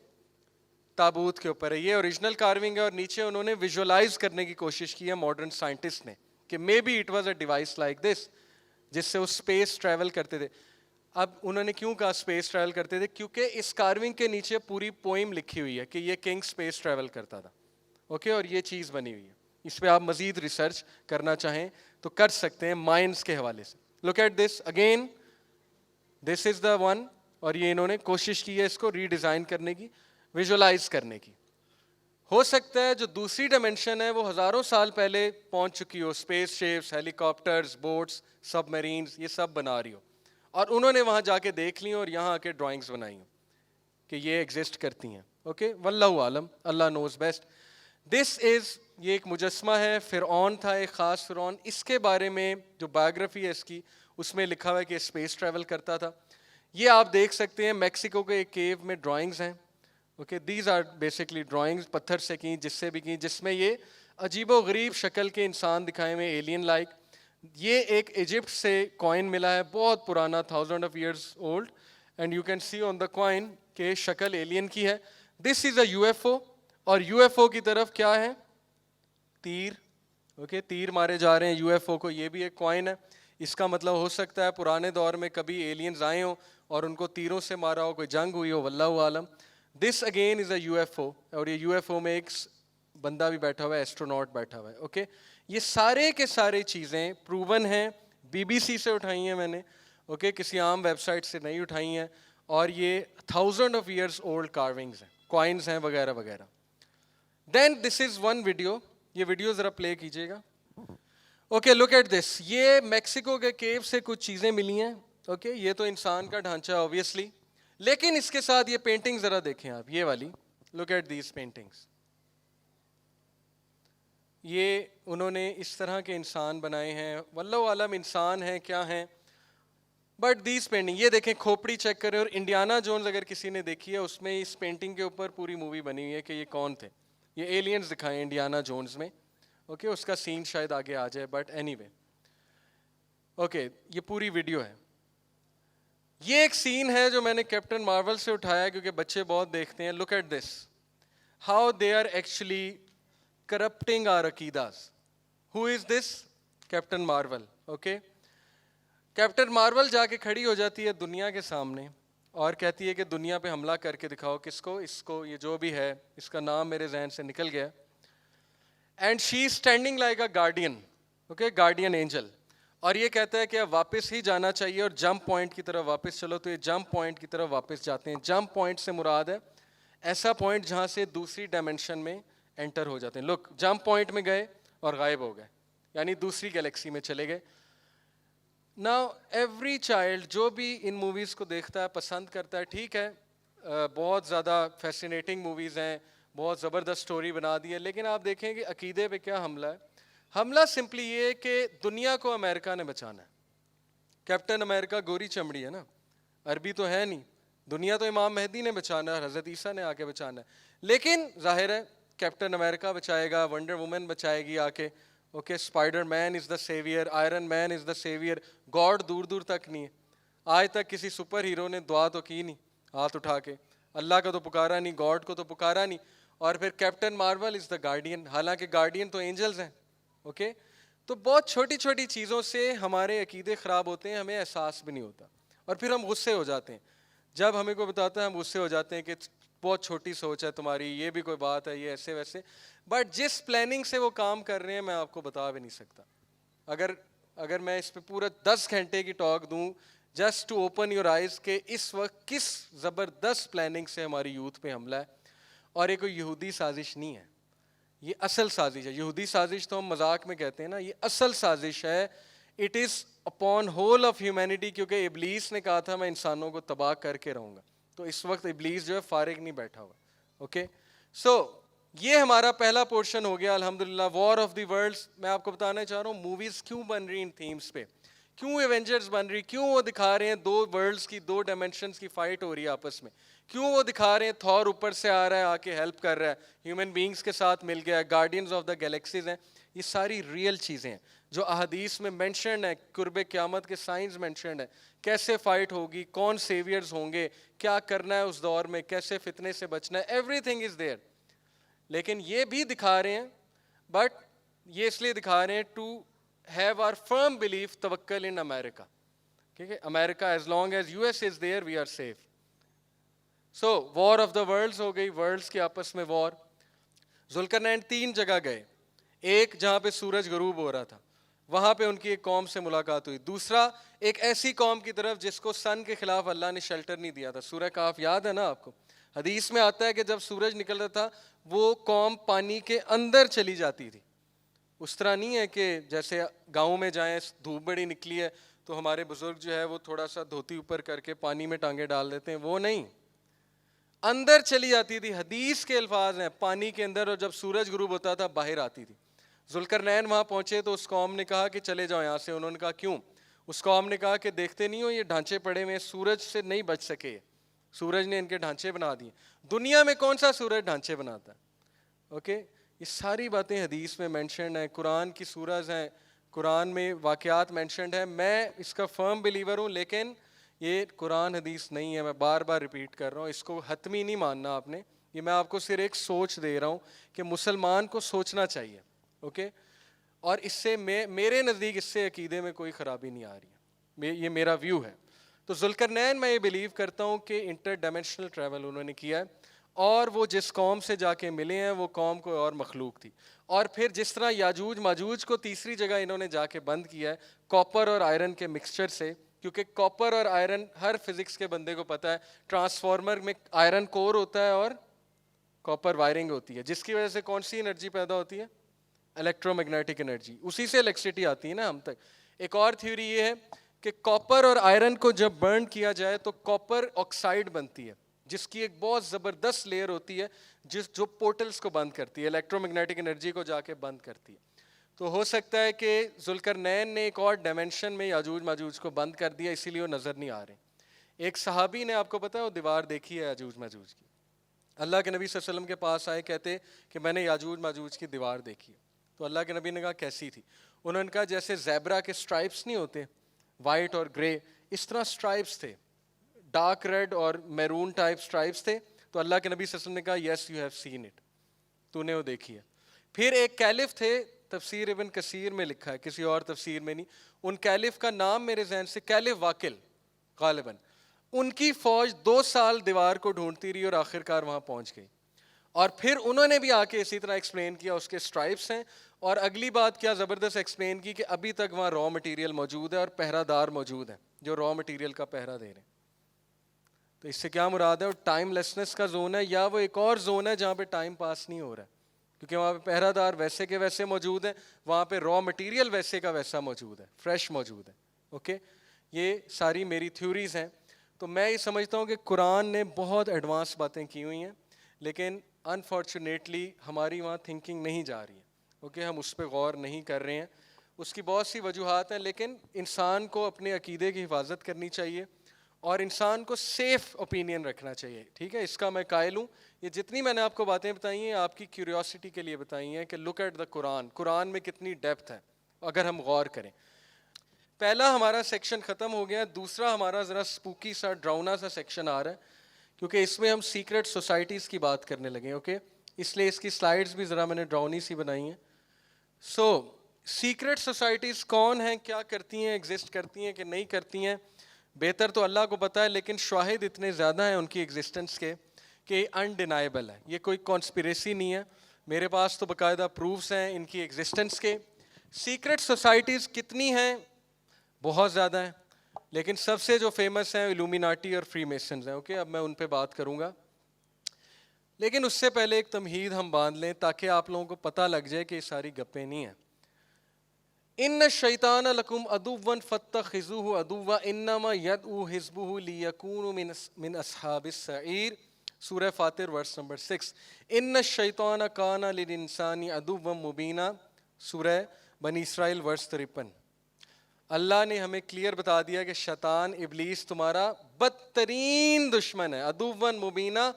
تابوت کے اوپر ہے. یہ اوریجنل کارونگ ہے, اور نیچے انہوں نے ویژولائز کرنے کی کوشش کی ہے ماڈرن سائنٹسٹ نے, کہ maybe it was a device like this, جس سے وہ اسپیس ٹریول کرتے تھے. اب انہوں نے کیوں کہا اسپیس ٹریول کرتے تھے؟ کیونکہ اس کارونگ کے نیچے پوری پوئم لکھی ہوئی ہے کہ یہ کنگ اسپیس ٹریول کرتا تھا. اوکے, اور یہ چیز بنی ہوئی ہے. اس پہ آپ مزید ریسرچ کرنا چاہیں تو کر سکتے ہیں مائنس کے حوالے سے. Look at this again, this is the one. اور یہ انہوں نے کوشش کی ہے اس کو ری ڈیزائن کرنے کی, ویژولائز کرنے کی. ہو سکتا ہے جو دوسری ڈائمینشن ہے وہ ہزاروں سال پہلے پہنچ چکی ہو, اسپیس شپس, ہیلی کاپٹرز, بوٹس, سب میرینز, یہ سب بنا رہی ہو, اور انہوں نے وہاں جا کے دیکھ لی اور یہاں آ کے ڈرائنگس بنائی ہوں کہ یہ ایگزسٹ کرتی ہیں. اوکے, واللہ عالم, اللہ نوز بیسٹ. دس از, یہ ایک مجسمہ ہے, فرعون تھا, ایک خاص فرعون. اس کے بارے میں جو بایوگرافی ہے اس کی, اس میں لکھا ہوا ہے کہ اسپیس ٹریول کرتا تھا. یہ آپ دیکھ سکتے ہیں میکسیکو کے ایک کیو میں ڈرائنگز ہیں. Okay, these are basically drawings, پتھر سے کی, جس سے بھی کی, جس میں یہ عجیب و غریب شکل کے انسان دکھائے ہوئے, ایلین لائک. یہ ایک ایجپٹ سے کوائن ملا ہے, بہت پرانا, 1000 of years old, and you can C on the coin کہ شکل ایلین کی ہے. This is a U F O, اور یو ایف او کی طرف کیا ہے؟ تیر. اوکے, تیر مارے جا رہے ہیں یو ایف او کو. یہ بھی ایک کوائن ہے. اس کا مطلب ہو سکتا ہے پرانے دور میں کبھی ایلینز آئے ہوں اور ان کو تیروں سے مارا ہو, کوئی جنگ ہوئی ہو, واللہ عالم. This again is a U F O, اور یہ یو ایف او میں ایک بندہ بھی بیٹھا ہوا ہے, ایسٹروناٹ بیٹھا ہوا ہے. اوکے, یہ سارے کے سارے چیزیں پروون ہیں, بی بی سی سے اٹھائی ہیں میں نے, اوکے, کسی عام ویب سائٹ سے نہیں اٹھائی ہیں, اور یہ 1000 آف ایئرس اولڈ کارونگز ہیں, کوائنز ہیں وغیرہ وغیرہ. دین دس از ون ویڈیو, یہ ویڈیو ذرا پلے کیجیے گا. Okay, look at this. یہ میکسیکو کے کیو سے کچھ چیزیں ملی ہیں. اوکے, یہ تو انسان کا ڈھانچہ اوبیسلی, لیکن اس کے ساتھ یہ پینٹنگ ذرا دیکھیں آپ, یہ والی. Look at these paintings. یہ انہوں نے اس طرح کے انسان بنائے ہیں, واللہ عالم انسان ہیں کیا ہیں, بٹ دیز پینٹنگ, یہ دیکھیں کھوپڑی چیک کریں. اور انڈیانا جونز اگر کسی نے دیکھی ہے, اس میں اس پینٹنگ کے اوپر پوری مووی بنی ہوئی ہے کہ یہ کون تھے. یہ ایلینز دکھائے انڈیانا جونز میں. اوکے, اس کا سین شاید آگے آ جائے, بٹ اینی وے. اوکے, یہ پوری ویڈیو ہے. یہ ایک سین ہے جو میں نے کیپٹن مارول سے اٹھایا کیونکہ بچے بہت دیکھتے ہیں. Look at this, how they are actually corrupting our عقیداز. Who is this? Captain Marvel. Okay, Captain Marvel جا کے کھڑی ہو جاتی ہے دنیا کے سامنے اور کہتی ہے کہ دنیا پہ حملہ کر کے دکھاؤ. کس کو؟ اس کو, یہ جو بھی ہے, اس کا نام میرے ذہن سے نکل گیا. And she is standing like a guardian. Okay, guardian angel. اور یہ کہتا ہے کہ اب واپس ہی جانا چاہیے اور جمپ پوائنٹ کی طرف واپس چلو. تو یہ جمپ پوائنٹ کی طرف واپس جاتے ہیں. جمپ پوائنٹ سے مراد ہے ایسا پوائنٹ جہاں سے دوسری ڈائمینشن میں انٹر ہو جاتے ہیں. لک, جمپ پوائنٹ میں گئے اور غائب ہو گئے, یعنی دوسری گیلیکسی میں چلے گئے. Now ایوری چائلڈ جو بھی ان موویز کو دیکھتا ہے پسند کرتا ہے, ٹھیک ہے, بہت زیادہ فیسینیٹنگ موویز ہیں, بہت زبردست سٹوری بنا دی ہے, لیکن آپ دیکھیں کہ عقیدے پہ کیا حملہ ہے. حملہ سمپلی یہ ہے کہ دنیا کو امریکہ نے بچانا ہے. کیپٹن امریکہ گوری چمڑی ہے نا, عربی تو ہے نہیں. دنیا تو امام مہدی نے بچانا ہے, حضرت عیسیٰ نے آ کے بچانا ہے, لیکن ظاہر ہے کیپٹن امریکہ بچائے گا, ونڈر وومن بچائے گی آ کے. اوکے, اسپائڈر مین از دا سیویئر, آئرن مین از دا سیویئر. گاڈ دور دور تک نہیں ہے. آج تک کسی سپر ہیرو نے دعا تو کی نہیں ہاتھ اٹھا کے, اللہ کا تو پکارا نہیں, گاڈ کو تو پکارا نہیں. اور پھر کیپٹن مارول از دا گارڈین, حالانکہ گارڈین تو اینجلز ہیں. اوکے, تو بہت چھوٹی چھوٹی چیزوں سے ہمارے عقیدے خراب ہوتے ہیں, ہمیں احساس بھی نہیں ہوتا, اور پھر ہم غصے ہو جاتے ہیں. جب ہمیں کوئی بتاتا ہے ہم غصے ہو جاتے ہیں کہ بہت چھوٹی سوچ ہے تمہاری, یہ بھی کوئی بات ہے, یہ ایسے ویسے. بٹ جس پلاننگ سے وہ کام کر رہے ہیں میں آپ کو بتا بھی نہیں سکتا. اگر میں اس پہ پورا 10 گھنٹے کی ٹاک دوں, just to open your eyes کہ اس وقت کس زبردست پلاننگ سے ہماری یوتھ پہ حملہ ہے. اور یہ کوئی یہودی سازش نہیں ہے, یہ اصل سازش ہے. یہودی سازش تو ہم مذاق میں کہتے ہیں نا, یہ اصل سازش ہے. It is upon whole of humanity, کیونکہ ابلیس نے کہا تھا میں انسانوں کو تباہ کر کے رہوں گا. تو اس وقت ابلیس جو ہے فارغ نہیں بیٹھا ہوا. اوکے, سو یہ ہمارا پہلا پورشن ہو گیا الحمدللہ, وار آف دی ورلڈس. میں آپ کو بتانا چاہ رہا ہوں موویز کیوں بن رہی ان تھیمز پہ, کیوں ایونجرز بن رہی, کیوں وہ دکھا رہے ہیں دو ورلڈس کی, دو ڈائمینشنز کی فائٹ ہو رہی ہے آپس میں, کیوں وہ دکھا رہے ہیں تھور اوپر سے آ رہا ہے, آ کے ہیلپ کر رہا ہے, ہیومن بینگز کے ساتھ مل گیا, گارڈینز آف دا گیلیکسیز ہیں. یہ ساری ریئل چیزیں ہیں جو احادیث میں مینشنڈ ہے, قرب قیامت کے سائنز مینشنڈ ہے, کیسے فائٹ ہوگی, کون سیویئرز ہوں گے, کیا کرنا ہے اس دور میں, کیسے فتنے سے بچنا ہے, ایوری تھنگ از دیئر. لیکن یہ بھی دکھا رہے ہیں, بٹ یہ اس لیے دکھا رہے ہیں to have our firm belief توکل ان امیرکا. ٹھیک ہے, America as long as U S is there we are safe. So war of the worlds ہو گئی, ورلڈز کے آپس میں وار. ذوالقرنین 3 جگہ گئے, ایک جہاں پہ سورج غروب ہو رہا تھا, وہاں پہ ان کی ایک قوم سے ملاقات ہوئی. دوسرا ایک ایسی قوم کی طرف جس کو سن کے خلاف اللہ نے شیلٹر نہیں دیا تھا. سورہ کہف یاد ہے نا آپ کو, حدیث میں آتا ہے کہ جب سورج نکل رہا تھا وہ قوم پانی کے اندر چلی جاتی تھی. اس طرح نہیں ہے کہ جیسے گاؤں میں جائیں دھوپ بڑی نکلی ہے تو ہمارے بزرگ جو ہے وہ تھوڑا سا دھوتی اوپر کر کے پانی میں ٹانگیں ڈال دیتے ہیں, وہ نہیں, اندر چلی جاتی تھی. حدیث کے الفاظ ہیں پانی کے اندر, اور جب سورج غروب ہوتا تھا باہر آتی تھی. ذوالقرنین وہاں پہنچے تو اس قوم نے کہا کہ چلے جاؤ یہاں سے. انہوں نے کہا کیوں؟ اس قوم نے کہا کہ دیکھتے نہیں ہو یہ ڈھانچے پڑے ہوئے, سورج سے نہیں بچ سکے, سورج نے ان کے ڈھانچے بنا دیے. دنیا میں کون سا سورج ڈھانچے بناتا ہے؟ اوکے, یہ ساری باتیں حدیث میں مینشنڈ ہیں, قرآن کی سورج ہیں, قرآن میں واقعات مینشنڈ ہیں. میں اس کا فرم بلیور ہوں, لیکن یہ قرآن حدیث نہیں ہے. میں بار بار ریپیٹ کر رہا ہوں, اس کو حتمی نہیں ماننا آپ نے. یہ میں آپ کو صرف ایک سوچ دے رہا ہوں کہ مسلمان کو سوچنا چاہیے. اوکے, اور اس سے میرے نزدیک اس سے عقیدے میں کوئی خرابی نہیں آ رہی ہے, یہ میرا ویو ہے. تو ذوالقرنین میں یہ بلیو کرتا ہوں کہ انٹر ڈائمینشنل ٹریول انہوں نے کیا ہے, اور وہ جس قوم سے جا کے ملے ہیں وہ قوم کوئی اور مخلوق تھی. اور پھر جس طرح یاجوج ماجوج کو تیسری جگہ انہوں نے جا کے بند کیا ہے کاپر اور آئرن کے مکسچر سے, کیونکہ کاپر اور آئرن ہر فزکس کے بندے کو پتہ ہے, ٹرانسفارمر میں آئرن کور ہوتا ہے اور کاپر وائرنگ ہوتی ہے, جس کی وجہ سے کون سی انرجی پیدا ہوتی ہے؟ Electro magnetic energy. اسی سے الیکٹریسٹی آتی ہے نا ہم تک. ایک اور تھیوری یہ ہے کہ کاپر اور آئرن کو جب برن کیا جائے تو کاپر آکسائڈ بنتی ہے, جس کی ایک بہت زبردست لیئر ہوتی ہے جو پورٹلز کو بند کرتی ہے, الیکٹرو میگنیٹک انرجی کو جا کے بند کرتی ہے. تو ہو سکتا ہے کہ ذوالقرنین نے ایک اور ڈائمینشن میں یاجوج ماجوج کو بند کر دیا, اسی لیے وہ نظر نہیں آ رہے. ایک صحابی نے, آپ کو پتا ہے, وہ دیوار دیکھی ہے یاجوج ماجوج کی. اللہ کے نبی صلی اللہ علیہ وسلم کے پاس آئے, کہتے کہ میں نے یاجوج ماجوج کی دیوار دیکھی. تو اللہ کے نبی نے کہا کیسی تھی؟ انہوں نے کہا جیسے زیبرا کے سٹرائپس نہیں ہوتے وائٹ اور گرے, اس طرح سٹرائپس تھے, ڈارک ریڈ اور میرون ٹائپ سٹرائپس تھے. تو اللہ کے نبی صلی اللہ علیہ وسلم نے کہا yes you have seen it, تو نے وہ دیکھی ہے. پھر ایک کیلف تھے, تفسیر ابن کثیر میں لکھا ہے, کسی اور تفسیر میں نہیں. ان کیلف کا نام میرے ذہن سے کیلف واقل غالباً. ان کی فوج 2 سال دیوار کو ڈھونڈتی رہی اور آخرکار وہاں پہنچ گئی. اور پھر انہوں نے بھی آ کے اسی طرح ایکسپلین کیا اس کے سٹرائپس ہیں, اور اگلی بات کیا زبردست ایکسپلین کی کہ ابھی تک وہاں را مٹیریل موجود ہے اور پہرہ دار موجود ہیں جو را مٹیریل کا پہرہ دے رہے ہیں. تو اس سے کیا مراد ہے؟ وہ ٹائم لیسنس کا زون ہے, یا وہ ایک اور زون ہے جہاں پہ ٹائم پاس نہیں ہو رہا ہے, کیونکہ وہاں پہ پہرہ دار ویسے کے ویسے موجود ہیں, وہاں پہ را مٹیریل ویسے کا ویسا موجود ہے, فریش موجود ہے. اوکے, یہ ساری میری تھیوریز ہیں. تو میں یہ سمجھتا ہوں کہ قرآن نے بہت ایڈوانس باتیں کی ہوئی ہیں, لیکن انفارچونیٹلی ہماری وہاں تھنکنگ نہیں جا رہی ہے. اوکے, ہم اس پہ غور نہیں کر رہے ہیں. اس کی بہت سی وجوہات ہیں, لیکن انسان کو اپنے عقیدے کی حفاظت کرنی چاہیے اور انسان کو سیف اوپینین رکھنا چاہیے. ٹھیک ہے, اس کا میں قائل ہوں. یہ جتنی میں نے آپ کو باتیں بتائی ہیں آپ کی کیوریوسٹی کے لیے بتائی ہیں کہ لک ایٹ دا قرآن, قرآن میں کتنی ڈیپتھ ہے اگر ہم غور کریں. پہلا ہمارا سیکشن ختم ہو گیا, دوسرا ہمارا ذرا سپوکی سا ڈراؤنا سا سیکشن آ رہا ہے, کیونکہ اس میں ہم سیکرٹ سوسائٹیز کی بات کرنے لگے. اوکے, اس لیے اس کی سلائیڈز بھی ذرا میں نے ڈراؤنی سی بنائی ہیں. سو سیکرٹ سوسائٹیز کون ہیں, کیا کرتی ہیں, ایگزسٹ کرتی ہیں کہ نہیں کرتی ہیں, بہتر تو اللہ کو پتہ ہے, لیکن شواہد اتنے زیادہ ہیں ان کی ایگزسٹنس کے کہ انڈینائبل ہے. یہ کوئی کانسپریسی نہیں ہے, میرے پاس تو باقاعدہ پروفس ہیں ان کی ایگزسٹنس کے. سیکرٹ سوسائٹیز کتنی ہیں؟ بہت زیادہ ہیں. لیکن سب سے جو فیمس ہیں الومیناٹی اور فری میسنز ہیں. اوکے, اب میں ان پہ بات کروں گا, لیکن اس سے پہلے ایک تمہید ہم باندھ لیں تاکہ آپ لوگوں کو پتہ لگ جائے کہ یہ ساری گپیں نہیں ہیں. ان الشیطان لکم عدوا فاتخذوہ عدوا انما یدعو حزبہ لیکونوا من اصحاب السعیر. سورہ فاطر ورس نمبر 6. ان الشیطان کان للانسان عدوا مبینا. سورہ بنی اسرائیل ورس 53. اللہ نے ہمیں کلیئر بتا دیا کہ شیطان ابلیس تمہارا بدترین دشمن ہے. عدوا مبینا,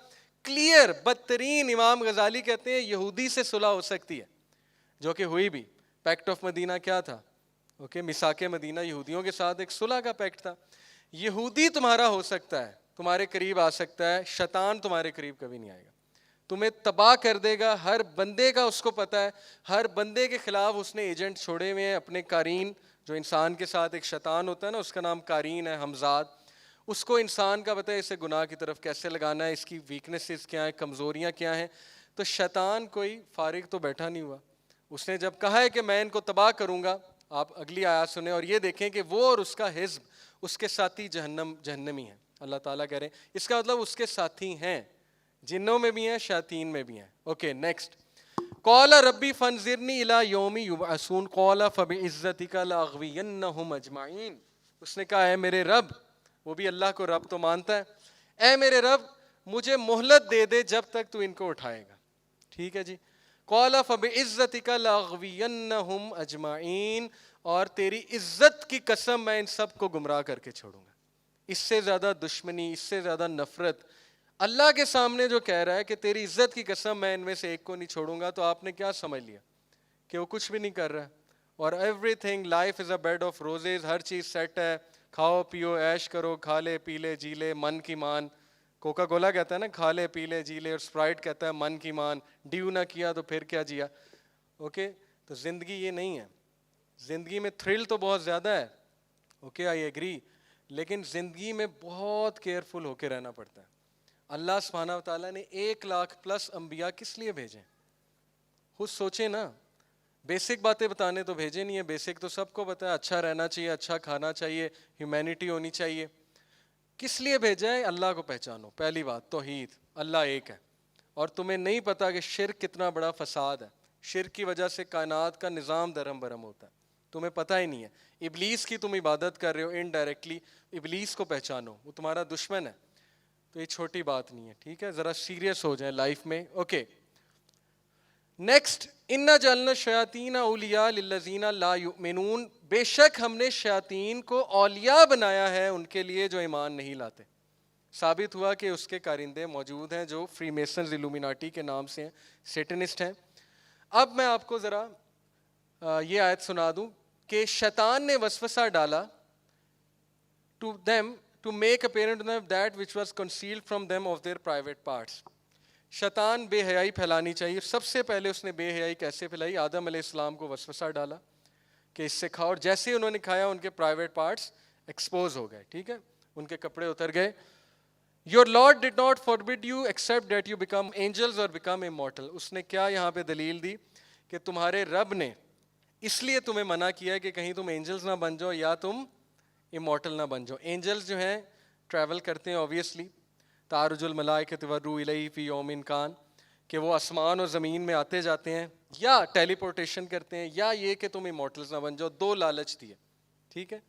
کلیئر بدترین. امام غزالی کہتے ہیں یہودی سے صلح ہو سکتی ہے, جو کہ ہوئی بھی. پیکٹ آف مدینہ کیا تھا؟ اوکے, میثاق مدینہ یہودیوں کے ساتھ ایک صلح کا پیکٹ تھا. یہودی تمہارا ہو سکتا ہے, تمہارے قریب آ سکتا ہے, شیطان تمہارے قریب کبھی نہیں آئے گا. تمہیں تباہ کر دے گا. ہر بندے کا اس کو پتہ ہے, ہر بندے کے خلاف اس نے ایجنٹ چھوڑے ہوئے ہیں اپنے قارین. جو انسان کے ساتھ ایک شیطان ہوتا ہے نا, اس کا نام قارین ہے, حمزاد. اس کو انسان کا پتہ ہے اسے گناہ کی طرف کیسے لگانا ہے, اس کی ویکنیسز کیا ہیں, کمزوریاں کیا ہیں. تو شیطان کوئی فارغ تو بیٹھا نہیں ہوا. اس نے جب کہا ہے کہ میں ان کو تباہ کروں گا, آپ اگلی آیات سنیں اور یہ دیکھیں کہ وہ اور اس کا حزب, اس کے ساتھی جہنمی ہیں. اللہ تعالیٰ کہہ رہے ہیں, اس کا مطلب اس کے ساتھی ہیں, جنوں میں بھی ہیں, شیاطین میں بھی ہیں. Okay, next. قال ربی فانظرنی الی یوم یبعثون قال فبعزتک لاغوینہم اجمعین. اس نے کہا اے میرے رب, وہ بھی اللہ کو رب تو مانتا ہے, اے میرے رب مجھے مہلت دے دے جب تک تو ان کو اٹھائے گا. ٹھیک ہے جی. قال فبعزتک لاغوینہم اجمعین, اور تیری عزت کی قسم میں ان سب کو گمراہ کر کے چھوڑوں گا. اس سے زیادہ دشمنی, اس سے زیادہ نفرت اللہ کے سامنے جو کہہ رہا ہے کہ تیری عزت کی قسم میں ان میں سے ایک کو نہیں چھوڑوں گا, تو آپ نے کیا سمجھ لیا کہ وہ کچھ بھی نہیں کر رہا ہے. اور everything, life is a bed of roses, ہر چیز سیٹ ہے, کھاؤ پیو عیش کرو, کھا لے پی لے جی لے من کی مان. کوکا کولا کہتا ہے نا کھا لے پی لے جی لے, اور اسپرائٹ کہتا ہے من کی مان. ڈیو نہ کیا تو پھر کیا جیا. اوکے, تو زندگی یہ نہیں ہے. زندگی میں تھرل تو بہت زیادہ ہے, اوکے آئی ایگری, لیکن زندگی میں بہت کیئرفل ہو کے رہنا پڑتا ہے. اللہ سبحانہ و تعالیٰ نے 1,00,000+ انبیاء کس لیے بھیجے؟ خود سوچیں نا. بیسک باتیں بتانے تو بھیجے نہیں ہیں, بیسک تو سب کو پتہ ہے, اچھا رہنا چاہیے, اچھا کھانا چاہیے, ہیومینٹی ہونی چاہیے. کس لیے بھیجا ہے؟ اللہ کو پہچانو. پہلی بات توحید, اللہ ایک ہے. اور تمہیں نہیں پتا کہ شرک کتنا بڑا فساد ہے. شرک کی وجہ سے کائنات کا نظام درہم برہم ہوتا ہے, تمہیں پتہ ہی نہیں ہے. ابلیس کی تم عبادت کر رہے ہو انڈائریکٹلی, ابلیس کو پہچانو, وہ تمہارا دشمن ہے. تو یہ چھوٹی بات نہیں ہے, ٹھیک ہے, ذرا سیریس ہو جائیں لائف میں. Okay, next. انا جعلنا الشیاطین اولیاء للذین لا یؤمنون, بے شک ہم نے شیاطین کو اولیاء بنایا ہے ان کے لیے جو ایمان نہیں لاتے. ثابت ہوا کہ اس کے کارندے موجود ہیں جو فری میسنز الومیناٹی کے نام سے ہیں, سیٹنسٹ ہیں. اب میں آپ کو ذرا یہ آیت سنا دوں کہ شیطان نے وسوسہ ڈالا to them to make apparent to them that which was concealed from them of their private parts. شیطان بے حیائی پھیلانی چاہیے. سب سے پہلے اس نے بے حیائی کیسے پھیلائی؟ آدم علیہ السلام کو وسوسہ ڈالا کہ اس سے کھاؤ, اور جیسے ہی انہوں نے کھایا ان کے پرائیویٹ پارٹس ایکسپوز ہو گئے. ٹھیک ہے, ان کے کپڑے اتر گئے. Your Lord did not forbid you except that you become angels or become immortal. اس نے کیا یہاں پہ دلیل دی کہ تمہارے رب نے اس لیے تمہیں منع کیا ہے کہ کہیں تم اینجلز نہ بن جاؤ یا تم امورٹل نہ بن جاؤ. اینجلز جو ہیں ٹریول کرتے ہیں اوبیسلی, تعرج الملائکۃ والروح الیہ فی یوم کان, کہ وہ آسمان اور زمین میں آتے جاتے ہیں, یا ٹیلی پورٹیشن کرتے ہیں, یا یہ کہ تم امورٹلز نہ بن جاؤ. 2 لالچ دیے. ٹھیک ہے,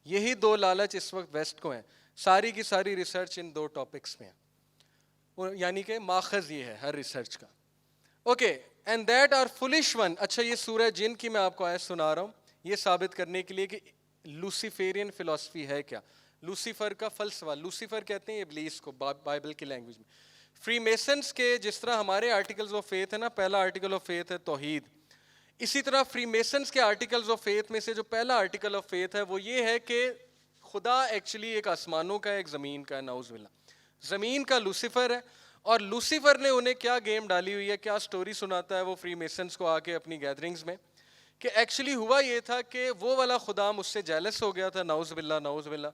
یہی 2 لالچ اس وقت ویسٹ کو ہیں. ساری کی ساری ریسرچ ان 2 ٹاپکس میں ہے, یعنی کہ ماخذ یہ ہے ہر ریسرچ کا. Okay, and that are flush one. اچھا, یہ سورہ جن کی میں آپ کو آیت سنا رہا ہوں یہ ثابت کرنے کے لیے کہ لوسیفیرین فلسفی ہے کیا. لوسیفر کا فلسفہ, لوسیفر کہتے ہیں ابلیس کو بائبل کی لینگویج میں. فری میسنس کے جس طرح ہمارے آرٹیکلز آف فیتھ ہے نا, پہلا آرٹیکل آف فیتھ ہے توحید, اسی طرح فری میسنس کے آرٹیکلز آف فیتھ میں سے جو پہلا آرٹیکل آف فیتھ ہے وہ یہ ہے کہ خدا ایکچولی ایک آسمانوں کا ہے, ایک زمین کا ہے. نعوذ باللہ. زمین کا لوسیفر ہے, اور لوسیفر نے انہیں کیا گیم ڈالی ہوئی ہے, کیا سٹوری سناتا ہے وہ فری میسنس کو آ کے اپنی گیدرنگز میں, کہ ایکچولی ہوا یہ تھا کہ وہ والا خدا مجھ سے جیلس ہو گیا تھا, نعوذ باللہ نعوذ باللہ,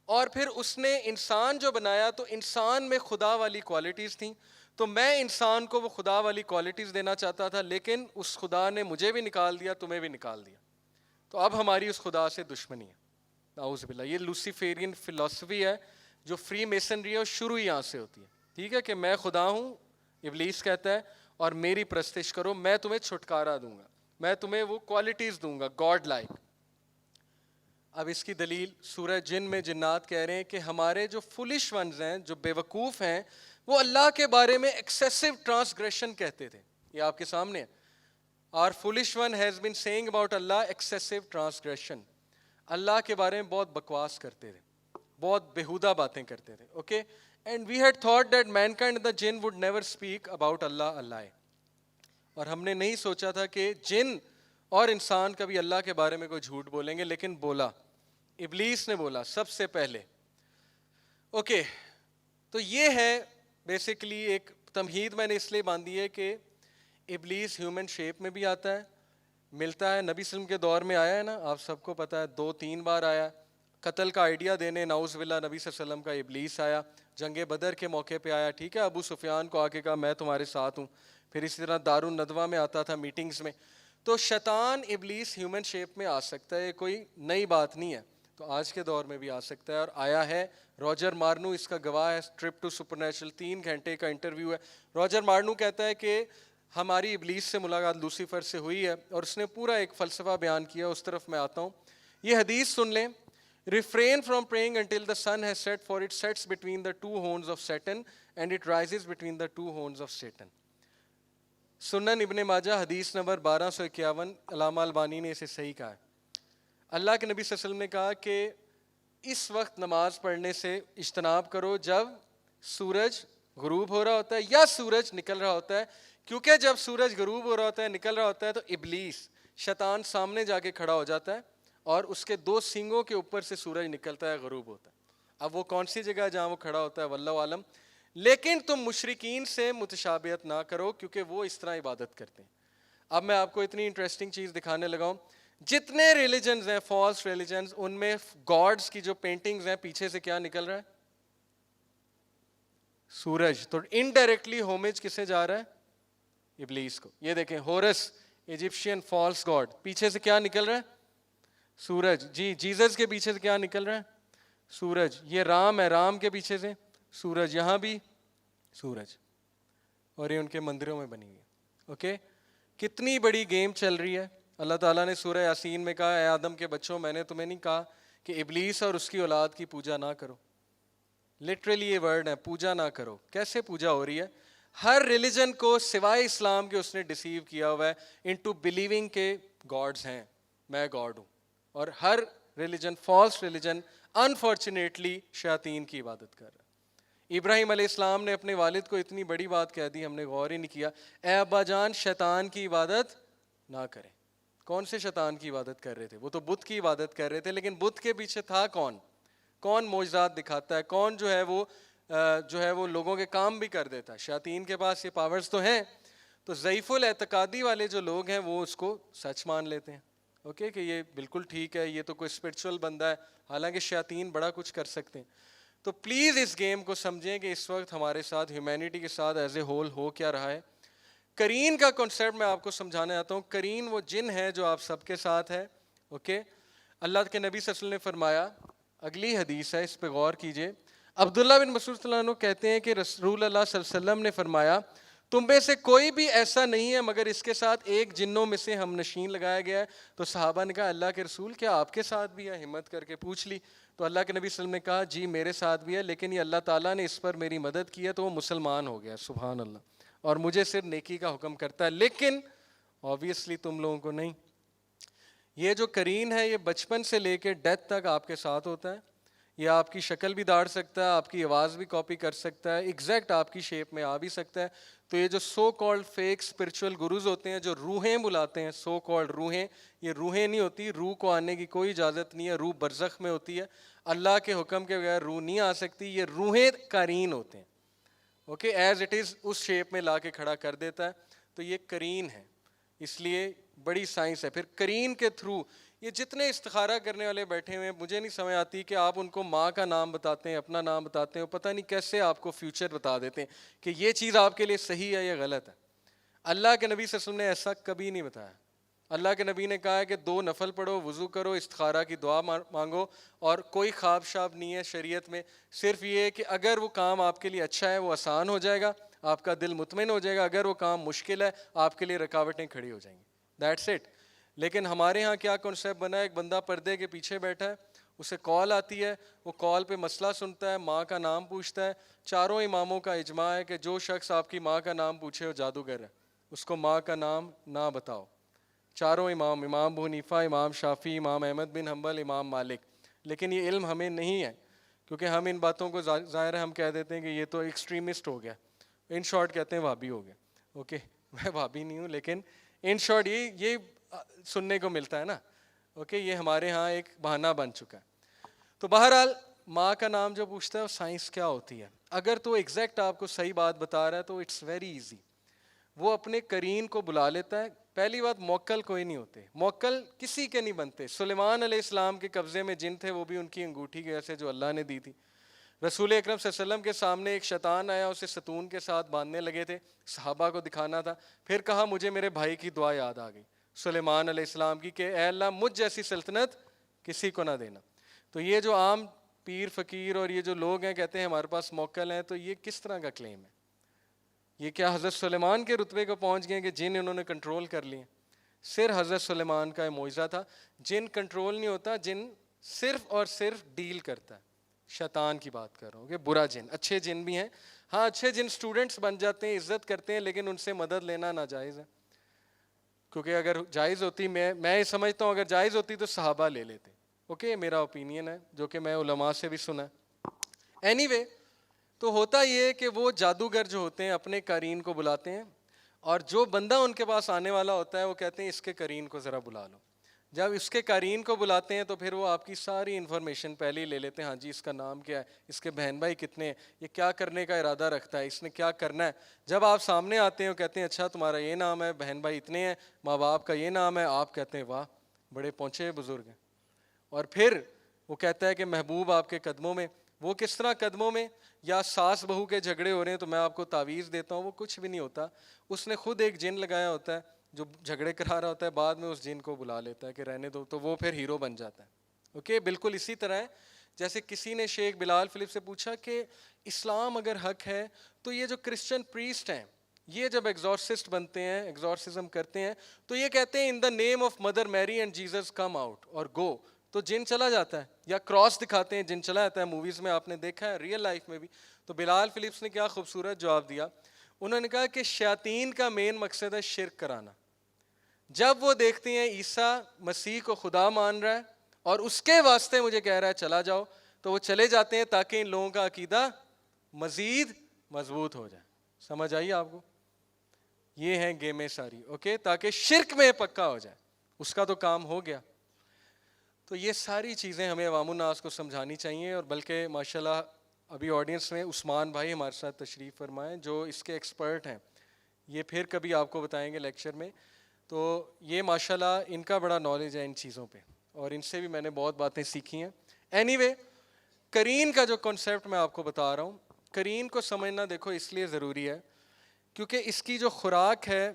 اور پھر اس نے انسان جو بنایا تو انسان میں خدا والی کوالٹیز تھیں, تو میں انسان کو وہ خدا والی کوالٹیز دینا چاہتا تھا, لیکن اس خدا نے مجھے بھی نکال دیا, تمہیں بھی نکال دیا, تو اب ہماری اس خدا سے دشمنی ہے. نعوذ باللہ. یہ لوسیفیرین فلسفی ہے جو فری میسنری ہے، اور شروع ہی یہاں سے ہوتی ہے. ٹھیک ہے کہ میں خدا ہوں، ابلیس کہتا ہے، اور میری پرستش کرو، میں تمہیں چھٹکارا دوں گا، میں تمہیں وہ کوالٹیز دوں گا گاڈ لائک. اب اس کی دلیل سورہ جن میں جنات کہہ رہے ہیں کہ ہمارے جو فولش ونز ہیں، جو بے وقوف ہیں، وہ اللہ کے بارے میں ایکسیسو ٹرانسگریشن کہتے تھے. یہ آپ کے سامنے ہے. Our foolish one has been saying about Allah excessive transgression. اللہ کے بارے میں بہت بکواس کرتے تھے، بہت بےہودہ باتیں کرتے تھے. Okay, and we had thought that mankind the جن would never speak about Allah Allah. اور ہم نے نہیں سوچا تھا کہ جن اور انسان کبھی اللہ کے بارے میں کوئی جھوٹ بولیں گے، لیکن بولا، ابلیس نے بولا سب سے پہلے. اوکے، تو یہ ہے بیسیکلی ایک تمہید میں نے اس لیے باندھی ہے کہ ابلیس ہیومن شیپ میں بھی آتا ہے، ملتا ہے. نبی صلی اللہ علیہ وسلم کے دور میں آیا ہے نا، آپ سب کو پتہ ہے، 2-3 بار آیا. قتل کا آئیڈیا دینے نعوذ باللہ نبی صلی اللہ علیہ وسلم کا ابلیس آیا. جنگ بدر کے موقع پہ آیا، ٹھیک ہے، ابو سفیان کو آ کے کہا میں تمہارے ساتھ ہوں. پھر اسی طرح دارالندوہ میں آتا تھا میٹنگز میں. تو شیطان ابلیس ہیومن شیپ میں آ سکتا ہے، کوئی نئی بات نہیں ہے. تو آج کے دور میں بھی آ سکتا ہے، اور آیا ہے. روجر مارنو اس کا گواہ ہے. ٹرپ ٹو سپر نیچرل 3 گھنٹے کا انٹرویو ہے. روجر مارنو کہتا ہے کہ ہماری ابلیس سے ملاقات لوسیفر سے ہوئی ہے، اور اس نے پورا ایک فلسفہ بیان کیا. اس طرف میں آتا ہوں. یہ حدیث سن لیں: refrain from praying until the sun has set, for it sets between the 2 horns of Satan and it rises between the 2 horns of Satan. سنن ابن ماجہ حدیث نمبر 1251. علامہ البانی نے اسے صحیح کہا ہے. اللہ کے نبی صلی اللہ علیہ وسلم نے کہا کہ اس وقت نماز پڑھنے سے اجتناب کرو جب سورج غروب ہو رہا ہوتا ہے یا سورج نکل رہا ہوتا ہے، کیونکہ جب سورج غروب ہو رہا ہوتا ہے، نکل رہا ہوتا ہے، تو ابلیس شیطان سامنے جا کے کھڑا ہو جاتا ہے، اور اس کے 2 سینگوں کے اوپر سے سورج نکلتا ہے، غروب ہوتا ہے. اب وہ کون سی جگہ جہاں وہ کھڑا ہوتا ہے واللہ عالم. لیکن تم مشرکین سے متشابہت نہ کرو، کیونکہ وہ اس طرح عبادت کرتے ہیں. اب میں آپ کو اتنی انٹرسٹنگ چیز دکھانے لگا ہوں. جتنے ریلیجنز ہیں، فالس ریلیجنز، ان میں گاڈز کی جو پینٹنگز ہیں، پیچھے سے کیا نکل رہا ہے؟ سورج. تو انڈائریکٹلی ہومیج کسے جا رہا ہے؟ ابلیس کو. یہ دیکھیں، ہورس ایجپشین فالس گاڈ، پیچھے سے کیا نکل رہا ہے؟ سورج. جی، جیزس کے پیچھے سے کیا نکل رہا ہے؟ سورج. یہ رام ہے، رام کے پیچھے سے سورج، یہاں بھی سورج، اور یہ ان کے مندروں میں بنی ہوئی ہے. اوکے، کتنی بڑی گیم چل رہی ہے. اللہ تعالیٰ نے سورہ یاسین میں کہا، اے آدم کے بچوں، میں نے تمہیں نہیں کہا کہ ابلیس اور اس کی اولاد کی پوجا نہ کرو. لٹرلی یہ ورڈ ہے، پوجا نہ کرو. کیسے پوجا ہو رہی ہے؟ ہر ریلیجن کو سوائے اسلام کے اس نے ڈیسیو کیا ہوا ہے انٹو بلیونگ کہ گاڈز ہیں، میں گاڈ ہوں. اور ہر ریلیجن، فالس ریلیجن، انفارچونیٹلی شیاطین کی عبادت کر رہا ہے. ابراہیم علیہ السلام نے اپنے والد کو اتنی بڑی بات کہہ دی، ہم نے غور ہی نہیں کیا، اے ابا جان شیطان کی عبادت نہ کریں. کون سے شیطان کی عبادت کر رہے تھے؟ وہ تو بت کی عبادت کر رہے تھے. لیکن بت کے پیچھے تھا کون؟ کون معجزات دکھاتا ہے؟ کون جو ہے وہ لوگوں کے کام بھی کر دیتا ہے؟ شیاطین کے پاس یہ پاورز تو ہیں. تو ضعیف الاعتقادی والے جو لوگ ہیں وہ اس کو سچ مان لیتے ہیں. اوکے، کہ یہ بالکل ٹھیک ہے، یہ تو کوئی اسپرچول بندہ ہے، حالانکہ شیاطین بڑا کچھ کر سکتے ہیں. تو پلیز اس گیم کو سمجھیں کہ اس وقت ہمارے ساتھ، ہیومینٹی کے ساتھ ایز اے ہول ہو کیا رہا ہے. کرین کا کنسیپٹ میں آپ کو سمجھانے آتا ہوں. کرین وہ جن ہے جو آپ سب کے ساتھ ہے. اوکے، اللہ کے نبی صلی اللہ علیہ وسلم نے فرمایا، اگلی حدیث ہے، اس پہ غور کیجئے. عبداللہ بن مسعود صلی اللہ عنہ کہتے ہیں کہ رسول اللہ صلی اللہ علیہ وسلم نے فرمایا، تم میں سے کوئی بھی ایسا نہیں ہے مگر اس کے ساتھ ایک جنوں میں سے ہم نشین لگایا گیا ہے. تو صحابہ نے کہا، اللہ کے رسول، کیا آپ کے ساتھ بھی ہے؟ ہمت کر کے پوچھ لی. تو اللہ کے نبی صلی اللہ علیہ وسلم نے کہا، جی میرے ساتھ بھی ہے، لیکن یہ اللہ تعالیٰ نے اس پر میری مدد کی ہے تو وہ مسلمان ہو گیا. سبحان اللہ. اور مجھے صرف نیکی کا حکم کرتا ہے، لیکن آبویسلی تم لوگوں کو نہیں. یہ جو کرین ہے، یہ بچپن سے لے کے ڈیتھ تک آپ کے ساتھ ہوتا ہے. یہ آپ کی شکل بھی داڑ سکتا ہے، آپ کی آواز بھی کاپی کر سکتا ہے، ایگزیکٹ آپ کی شیپ میں آ بھی سکتا ہے. تو یہ جو so called fake spiritual gurus ہوتے ہیں، جو روحیں بلاتے ہیں، سو کالڈ روحیں، یہ روحیں نہیں ہوتی. روح کو آنے کی کوئی اجازت نہیں ہے. روح برزخ میں ہوتی ہے. اللہ کے حکم کے بغیر روح نہیں آ سکتی. یہ روحیں کرین ہوتے ہیں. اوکے، ایز اٹ از اس شیپ میں لا کے کھڑا کر دیتا ہے. تو یہ کرین ہے، اس لیے بڑی سائنس ہے. پھر کرین کے تھرو یہ جتنے استخارہ کرنے والے بیٹھے ہوئے ہیں، مجھے نہیں سمجھ آتی کہ آپ ان کو ماں کا نام بتاتے ہیں، اپنا نام بتاتے ہیں، پتہ نہیں کیسے آپ کو فیوچر بتا دیتے ہیں کہ یہ چیز آپ کے لیے صحیح ہے یا غلط ہے. اللہ کے نبی صلی اللہ علیہ وسلم نے ایسا کبھی نہیں بتایا. اللہ کے نبی نے کہا ہے کہ 2 نفل پڑھو, وضو کرو, استخارہ کی دعا مانگو, اور کوئی خواب شاب نہیں ہے شریعت میں, صرف یہ ہے کہ اگر وہ کام آپ کے لیے اچھا ہے وہ آسان ہو جائے گا, آپ کا دل مطمئن ہو جائے گا, اگر وہ کام مشکل ہے آپ کے لیے رکاوٹیں کھڑی ہو جائیں گی, دیٹس اٹ. لیکن ہمارے ہاں کیا کنسیپٹ بنا ہے, ایک بندہ پردے کے پیچھے بیٹھا ہے, اسے کال آتی ہے, وہ کال پہ مسئلہ سنتا ہے, ماں کا نام پوچھتا ہے, چاروں اماموں کا اجماع ہے کہ جو شخص آپ کی ماں کا نام پوچھے وہ جادوگر ہے, اس کو ماں کا نام نہ بتاؤ. چاروں امام, امام ابو حنیفہ, امام شافعی, امام احمد بن حنبل, امام مالک. لیکن یہ علم ہمیں نہیں ہے, کیونکہ ہم ان باتوں کو ظاہر ہے ہم کہہ دیتے ہیں کہ یہ تو ایکسٹریمسٹ ہو گیا, ان شارٹ کہتے ہیں وہابی ہو گیا. اوکے, میں وہابی نہیں ہوں, لیکن ان شارٹ یہ سننے کو ملتا ہے نا. اوکے, یہ ہمارے ہاں ایک بہانہ بن چکا ہے. تو بہرحال ماں کا نام جو پوچھتا ہے وہ سائنس کیا ہوتی ہے, اگر تو ایگزیکٹ آپ کو صحیح بات بتا رہا ہے تو اٹس ویری ایزی. وہ اپنے قرین کو بلا لیتا ہے. پہلی بات, موکل کوئی نہیں ہوتے, موکل کسی کے نہیں بنتے. سلیمان علیہ السلام کے قبضے میں جن تھے, وہ بھی ان کی انگوٹھی کی وجہ سے جو اللہ نے دی تھی. رسول اکرم صلی اللہ علیہ وسلم کے سامنے ایک شیطان آیا, اسے ستون کے ساتھ باندھنے لگے تھے, صحابہ کو دکھانا تھا, پھر کہا مجھے میرے بھائی کی دعا یاد آ گئی سلیمان علیہ السلام کی کہ اے اللہ مجھ جیسی سلطنت کسی کو نہ دینا. تو یہ جو عام پیر فقیر اور یہ جو لوگ ہیں کہتے ہیں ہمارے پاس موکل ہیں, تو یہ کس طرح کا کلیم ہے؟ یہ کیا حضرت سلیمان کے رتبے کو پہنچ گئے کہ جن انہوں نے کنٹرول کر لیے؟ صرف حضرت سلیمان کا معجزہ تھا. جن کنٹرول نہیں ہوتا, جن صرف اور صرف ڈیل کرتا ہے. شیطان کی بات کر رہا ہوں کہ برا جن, اچھے جن بھی ہیں, ہاں اچھے جن اسٹوڈنٹس بن جاتے ہیں, عزت کرتے ہیں, لیکن ان سے مدد لینا ناجائز ہے. کیونکہ اگر جائز ہوتی, میں یہ سمجھتا ہوں اگر جائز ہوتی تو صحابہ لے لیتے. اوکے, میرا اوپینین ہے جو کہ میں علماء سے بھی سنا. اینی وے, تو ہوتا یہ کہ وہ جادوگر جو ہوتے ہیں اپنے قرین کو بلاتے ہیں, اور جو بندہ ان کے پاس آنے والا ہوتا ہے وہ کہتے ہیں اس کے قرین کو ذرا بلا لو. جب اس کے قرین کو بلاتے ہیں تو پھر وہ آپ کی ساری انفارمیشن پہلے ہی لے لیتے ہیں. ہاں جی, اس کا نام کیا ہے, اس کے بہن بھائی کتنے ہیں, یہ کیا کرنے کا ارادہ رکھتا ہے, اس نے کیا کرنا ہے. جب آپ سامنے آتے ہیں وہ کہتے ہیں اچھا تمہارا یہ نام ہے, بہن بھائی اتنے ہیں, ماں باپ کا یہ نام ہے, آپ کہتے ہیں واہ بڑے پہنچے بزرگ ہیں. اور پھر وہ کہتا ہے کہ محبوب آپ کے قدموں میں. وہ کس طرح قدموں میں؟ یا ساس بہو کے جھگڑے ہو رہے ہیں تو میں آپ کو تعویذ دیتا ہوں, وہ کچھ بھی نہیں ہوتا. اس نے خود ایک جن لگایا ہوتا ہے جو جھگڑے کرا رہا ہوتا ہے, بعد میں اس جن کو بلا لیتا ہے کہ رہنے دو, تو وہ پھر ہیرو بن جاتا ہے. اوکے, بالکل اسی طرح ہے جیسے کسی نے شیخ بلال فلپ سے پوچھا کہ اسلام اگر حق ہے تو یہ جو کرسچن پریسٹ ہیں یہ جب ایگزورسسٹ بنتے ہیں, ایگزورسزم کرتے ہیں, تو یہ کہتے ہیں ان دا نیم آف مدر میری اینڈ جیزس کم آؤٹ اور گو, تو جن چلا جاتا ہے. یا کراس دکھاتے ہیں, جن چلا جاتا ہے, موویز میں آپ نے دیکھا ہے, ریئل لائف میں بھی. تو بلال فلپس نے کیا خوبصورت جواب دیا, انہوں نے کہا کہ شیاطین کا مین مقصد ہے شرک کرانا. جب وہ دیکھتے ہیں عیسیٰ مسیح کو خدا مان رہا ہے اور اس کے واسطے مجھے کہہ رہا ہے چلا جاؤ, تو وہ چلے جاتے ہیں تاکہ ان لوگوں کا عقیدہ مزید مضبوط ہو جائے. سمجھ آئیے آپ کو؟ یہ ہیں گیمیں ساری. اوکے, تاکہ شرک میں پکا ہو جائے, اس کا تو کام ہو گیا. تو یہ ساری چیزیں ہمیں عوام الناس کو سمجھانی چاہیے. اور بلکہ ماشاءاللہ ابھی آڈینس میں عثمان بھائی ہمارے ساتھ تشریف فرمائیں جو اس کے ایکسپرٹ ہیں, یہ پھر کبھی آپ کو بتائیں گے لیکچر میں. تو یہ ماشاءاللہ ان کا بڑا نالج ہے ان چیزوں پہ, اور ان سے بھی میں نے بہت باتیں سیکھی ہیں. اینی وے, قرین کا جو کنسیپٹ میں آپ کو بتا رہا ہوں, قرین کو سمجھنا دیکھو اس لیے ضروری ہے کیونکہ اس کی جو خوراک ہے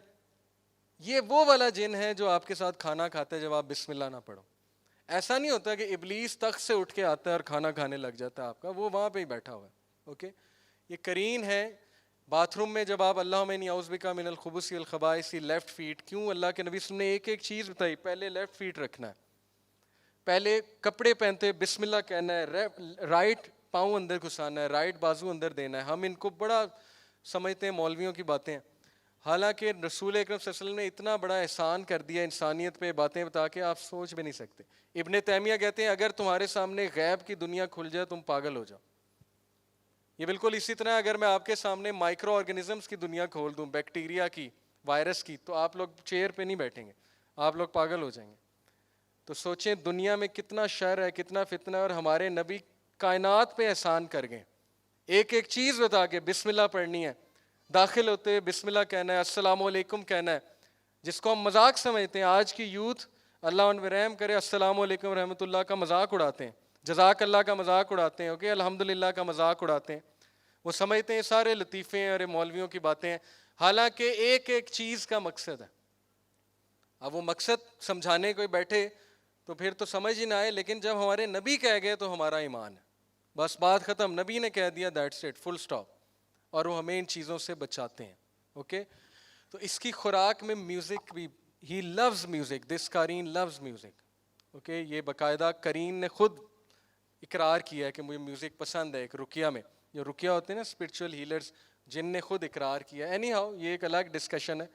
یہ وہ والا جن ہے جو آپ کے ساتھ کھانا کھاتا ہے جب آپ بسم اللہ نہ پڑھو. ایسا نہیں ہوتا کہ ابلیس تخت سے اٹھ کے آتا ہے اور کھانا کھانے لگ جاتا ہے آپ کا, وہ وہاں پہ ہی بیٹھا ہوا ہے. اوکے, یہ قرین ہے. باتھ روم میں جب آپ اللہم انی اعوذ بک من الخبث والخبائث, لیفٹ فیٹ, کیوں اللہ کے نبی صلی اللہ علیہ وسلم نے ایک چیز بتائی, پہلے لیفٹ فیٹ رکھنا ہے, پہلے کپڑے پہنتے بسم اللہ کہنا ہے, رائٹ پاؤں اندر گھسانا ہے, رائٹ بازو اندر دینا ہے. ہم ان کو بڑا سمجھتے ہیں مولویوں کی باتیں ہیں, حالانکہ رسول اکرم صلی اللہ علیہ وسلم نے اتنا بڑا احسان کر دیا انسانیت پہ, باتیں بتا کے آپ سوچ بھی نہیں سکتے. ابن تیمیہ کہتے ہیں اگر تمہارے سامنے غیب کی دنیا کھل جائے تم پاگل ہو جاؤ. یہ بالکل اسی طرح اگر میں آپ کے سامنے مائکرو آرگینزمس کی دنیا کھول دوں, بیکٹیریا کی, وائرس کی, تو آپ لوگ چیئر پہ نہیں بیٹھیں گے, آپ لوگ پاگل ہو جائیں گے. تو سوچیں دنیا میں کتنا شر ہے, کتنا فتنہ ہے, اور ہمارے نبی کائنات پہ احسان کر گئے, ایک ایک چیز بتا کے بسم اللہ پڑھنی ہے, داخل ہوتے بسم اللہ کہنا ہے, السلام علیکم کہنا ہے, جس کو ہم مذاق سمجھتے ہیں. آج کی یوتھ اللہ ان پہ رحم کرے السلام علیکم رحمۃ اللہ کا مذاق اڑاتے ہیں, جزاک اللہ کا مذاق اڑاتے ہیں, اوکے الحمدللہ کا مذاق اڑاتے ہیں. وہ سمجھتے ہیں سارے لطیفے ہیں اور مولویوں کی باتیں ہیں, حالانکہ ایک ایک چیز کا مقصد ہے. اب وہ مقصد سمجھانے کوئی بیٹھے تو پھر تو سمجھ ہی نہ آئے, لیکن جب ہمارے نبی کہہ گئے تو ہمارا ایمان ہے, بس بات ختم, نبی نے کہہ دیا, دیٹس اٹ, فل اسٹاپ, اور وہ ہمیں ان چیزوں سے بچاتے ہیں. اوکے, تو اس کی خوراک میں میوزک بھی, ہی لوز میوزک, دس قارین لوز میوزک. اوکے, یہ باقاعدہ قرین نے خود اقرار کیا ہے کہ مجھے میوزک پسند ہے. ایک رقیہ میں, جو رقیہ ہوتے ہیں نا اسپرچول ہیلرز, جن نے خود اقرار کیا. اینی ہاؤ یہ ایک الگ ڈسکشن ہے.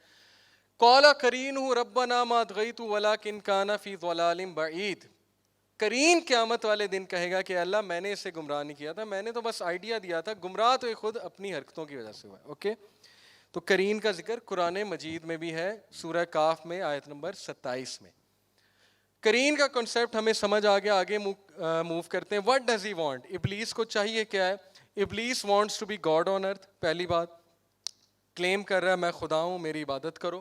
قال قرینہ ربنا ما اطغیتہ ولکن کان فی ضلال بعید. قرین قیامت والے دن کہے گا کہ اللہ میں نے اسے گمراہ نہیں کیا تھا, میں نے تو بس آئیڈیا دیا تھا, گمراہ تو یہ خود اپنی حرکتوں کی وجہ سے ہوا ہے. اوکے, تو قرین کا ذکر قرآن مجید میں بھی ہے, سورہ کاف میں آیت نمبر 27 میں. قرین کا کنسیپٹ ہمیں سمجھ آ گیا, آگے موو کرتے ہیں. واٹ ڈز ہی وانٹ, ابلیس کو چاہیے کیا ہے؟ ابلیس وانٹس ٹو بی گاڈ آن ارتھ. پہلی بات, کلیم کر رہا ہے میں خدا ہوں, میری عبادت کرو.